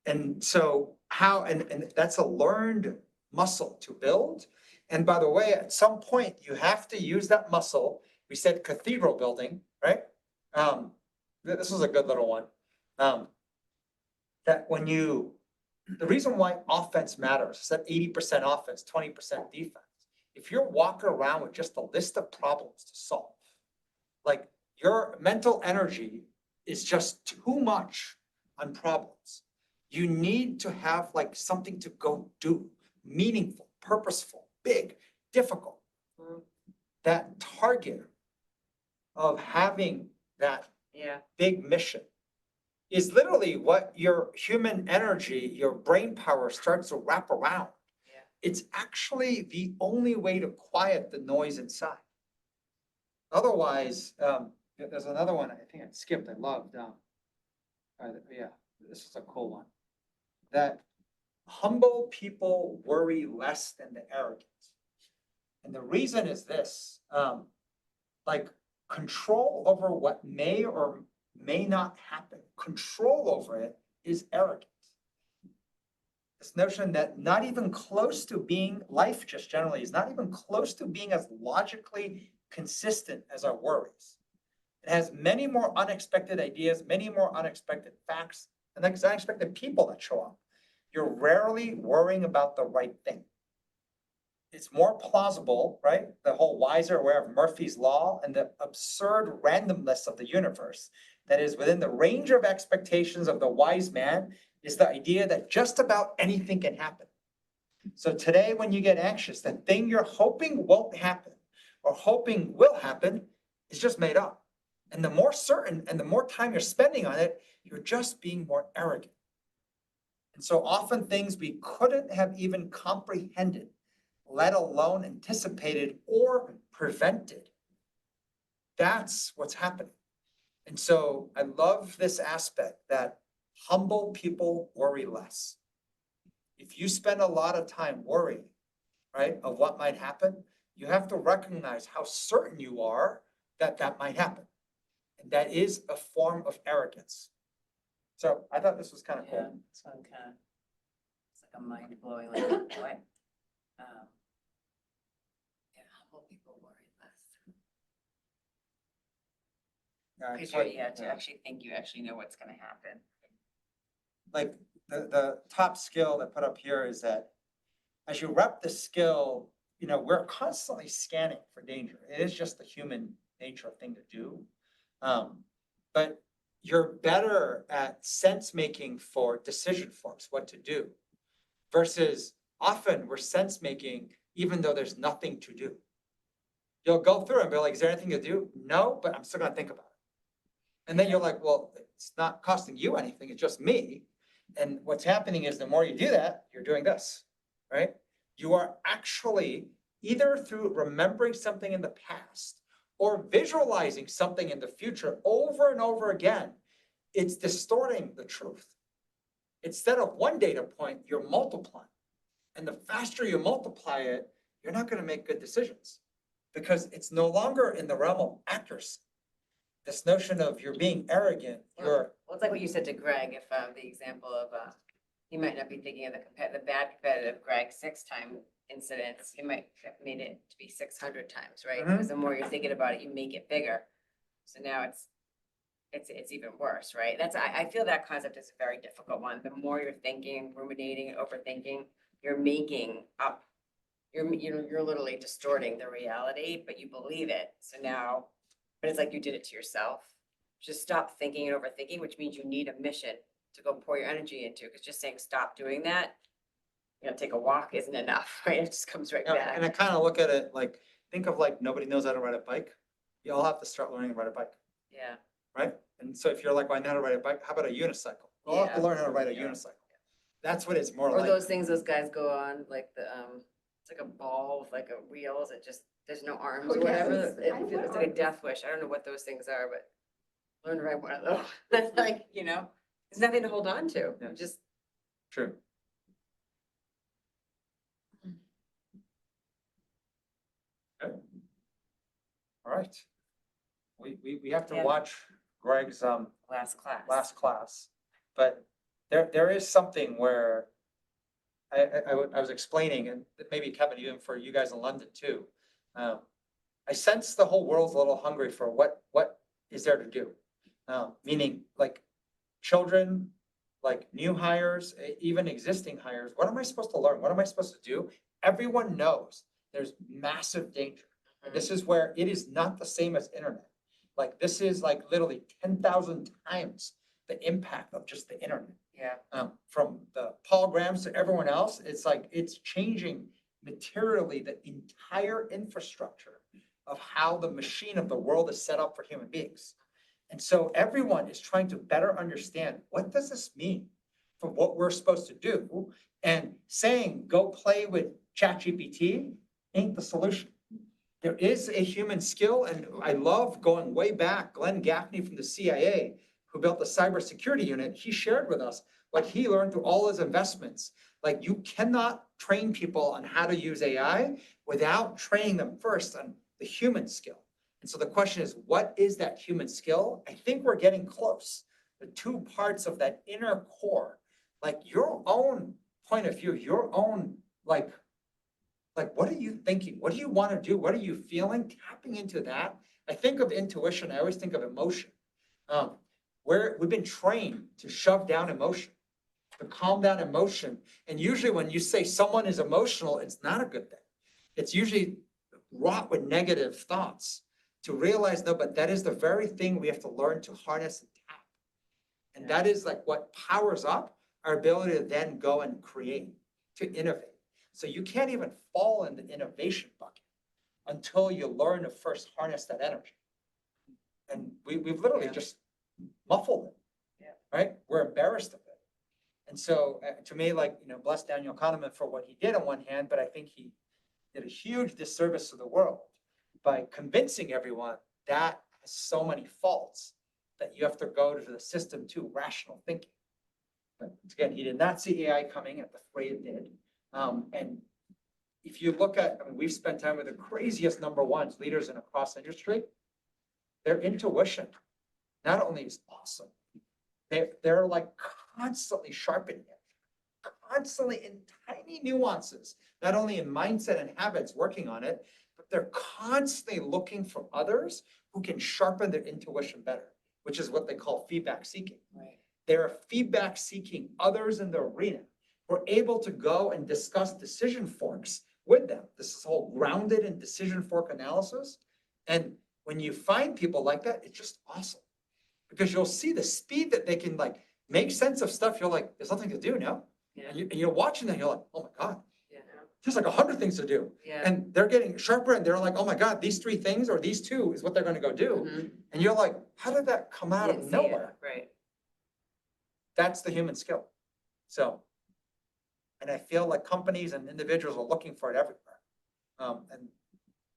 And so and that's a learned muscle to build. And by the way, at some point you have to use that muscle. We said cathedral building, right? This was a good little one. That the reason why offense matters is that 80% offense, 20% defense. If you're walking around with just a list of problems to solve, like your mental energy is just too much on problems. You need to have like something to go do, meaningful, purposeful, big, difficult. That target of having that Yeah, big mission is literally what your human energy, your brain power starts to wrap around. yeah. It's actually the only way to quiet the noise inside. Otherwise, there's another one I think I skipped, I loved, yeah, this is a cool one. That humble people worry less than the arrogant. And the reason is this, like control over what may or may not happen, control over it is arrogant. This notion that not even close to being, life just generally is not even close to being as logically consistent as our worries. It has many more unexpected ideas, many more unexpected facts, and unexpected people that show up. You're rarely worrying about the right thing. It's more plausible, right? The whole wiser aware of Murphy's law and the absurd randomness of the universe that is within the range of expectations of the wise man is the idea that just about anything can happen. So today, when you get anxious, the thing you're hoping won't happen or hoping will happen is just made up. And the more certain and the more time you're spending on it, you're just being more arrogant. And so often things we couldn't have even comprehended, let alone anticipated or prevented. That's what's happening. And so I love this aspect that humble people worry less. If you spend a lot of time worrying, right, of what might happen, you have to recognize how certain you are that that might happen. And that is a form of arrogance. So I thought this was kind of Yeah, cool. this one kind of, it's like a mind blowing, like, what? Yeah, humble people worry less. Because you're, yeah, to actually think you actually know what's gonna happen. Like the top skill that put up here is that as you rep the skill, you know, we're constantly scanning for danger. It is just the human nature thing to do. But you're better at sense making for decision forms, what to do, versus often we're sense making even though there's nothing to do. You'll go through and be like, is there anything to do? No, but I'm still gonna think about it. And then you're like, well, it's not costing you anything, it's just me. And what's happening is the more you do that, you're doing this, right? You are actually either through remembering something in the past or visualizing something in the future over and over again, it's distorting the truth. Instead of one data point, you're multiplying. And the faster you multiply it, you're not going to make good decisions because it's no longer in the realm of accuracy. This notion of you're being arrogant, you're Well, it's like what you said to Greg, if the example of he might not be thinking of the bad competitive Greg 6-time incidents. He might have made it to be 600 times, right? Mhm. Because the more you're thinking about it, you make it bigger. So now it's even worse, right? I feel that concept is a very difficult one. The more you're thinking, ruminating, overthinking, you're making up. You're literally distorting the reality, but you believe it. So now, but it's like you did it to yourself. Just stop thinking and overthinking, which means you need a mission to go pour your energy into. Because just saying stop doing that, you know, take a walk isn't enough, right? It just comes right back. and I kind of look at it like, think of like nobody knows how to ride a bike. You all have to start learning to ride a bike, Yeah. right? And so if you're like, well, I know how to ride a bike, how about a unicycle? You all have to Yeah. learn how to ride a Yeah. unicycle. That's what it's more Or like. those things those guys go on, like the it's like a ball with like a wheels. It just there's no arms or whatever. It's like a death wish. I don't know what those things are, but learn to ride one of those. That's like, you know, there's nothing to hold on to. Yeah. Just True. right. We have to Yeah. watch Greg's, Last class. last class. But there is something where I was explaining, and maybe Kevin, even for you guys in London too. I sense the whole world's a little hungry for what is there to do. Meaning like children, like new hires, even existing hires, what am I supposed to learn? What am I supposed to do? Everyone knows there's massive danger. And this is where it is not the same as internet. Like this is like literally 10,000 times the impact of just the internet. Yeah. From the Paul Grahams to everyone else, it's like, it's changing materially the entire infrastructure of how the machine of the world is set up for human beings. And so everyone is trying to better understand, what does this mean for what we're supposed to do? And saying, go play with ChatGPT ain't the solution. There is a human skill, and I love going way back, Glenn Gaffney from the CIA, who built the cybersecurity unit, he shared with us what he learned through all his investments. Like, you cannot train people on how to use AI without training them first on the human skill. And so the question is, what is that human skill? I think we're getting close. The two parts of that inner core, like your own point of view, your own, like what are you thinking? What do you want to do? What are you feeling? Tapping into that. I think of intuition. I always think of emotion. We've been trained to shove down emotion, to calm down emotion. And usually when you say someone is emotional, it's not a good thing. It's usually wrought with negative thoughts. To realize, no, but that is the very thing we have to learn to harness and tap. And that is like what powers up our ability to then go and create, to innovate. So you can't even fall in the innovation bucket until you learn to first harness that energy. And we've literally just muffled it. Yeah. Right? We're embarrassed of it. And so to me, like, bless Daniel Kahneman for what he did on one hand, but I think he did a huge disservice to the world by convincing everyone that has so many faults that you have to go to the system to rational thinking. But again, he did not see AI coming at the rate it did. And if you look at, we've spent time with the craziest number ones, leaders in across industry, their intuition not only is awesome, they're like constantly sharpening it, constantly in tiny nuances, not only in mindset and habits working on it, but they're constantly looking for others who can sharpen their intuition better, which is what they call feedback seeking. Right. They're feedback seeking others in the arena. We're able to go and discuss decision forks with them. This is all grounded in decision fork analysis. And when you find people like that, it's just awesome. Because you'll see the speed that they can like make sense of stuff. You're like, there's nothing to do now. Yeah. And you're watching them, you're like, oh my God, Yeah. there's like 100 things to do. Yeah. And they're getting sharper and they're like, oh my God, these 3 things or these 2 is what they're gonna go do. Mhm. And you're like, how did that come out Didn't of see it. nowhere? Right. That's the human skill. So, and I feel like companies and individuals are looking for it everywhere. And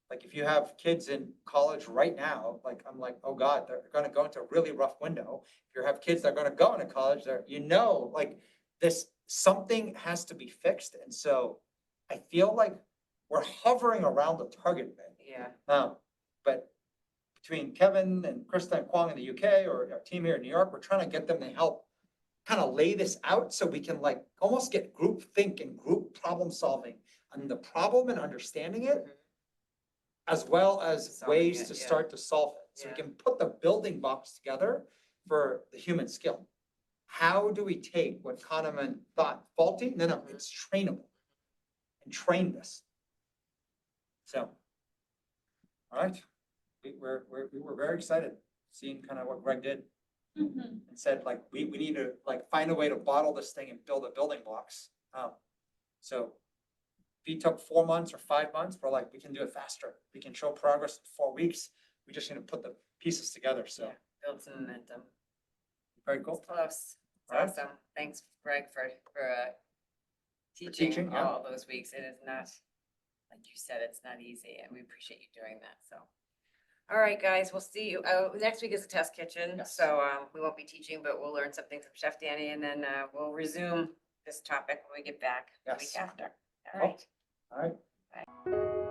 like, if you have kids in college right now, like, I'm like, oh God, they're gonna go into a really rough window. If you have kids that are gonna go into college, like this, something has to be fixed. And so I feel like we're hovering around the target bit. Yeah. But between Kevin and Krista and Kwong in the UK, or our team here in New York, we're trying to get them to help kind of lay this out so we can like almost get group think and group problem solving on the problem and understanding it, as well as Solving ways it, to yeah. start to solve it. So we Yeah. can put the building blocks together for the human skill. How do we take what Kahneman thought faulty? No, it's trainable, and train this. So, all right, we were very excited seeing kind of what Greg did. Mhm. And said, like, we need to like find a way to bottle this thing and build the building blocks. So if he took 4 months or 5 months, we're like, we can do it faster. We can show progress in 4 weeks. We just need to put the pieces together. So Yeah. Build some momentum. very It's cool. close. It's All right. awesome. Thanks, Greg, for teaching, teaching yeah. all those weeks. It is not, like you said, it's not easy, and we appreciate you doing that, so. All right, guys, we'll see you. Next week is a test kitchen, Yes. so we won't be teaching, but we'll learn something from Chef Danny, and then we'll resume this topic when we get back the week Yes. after. All Cool. right. All right.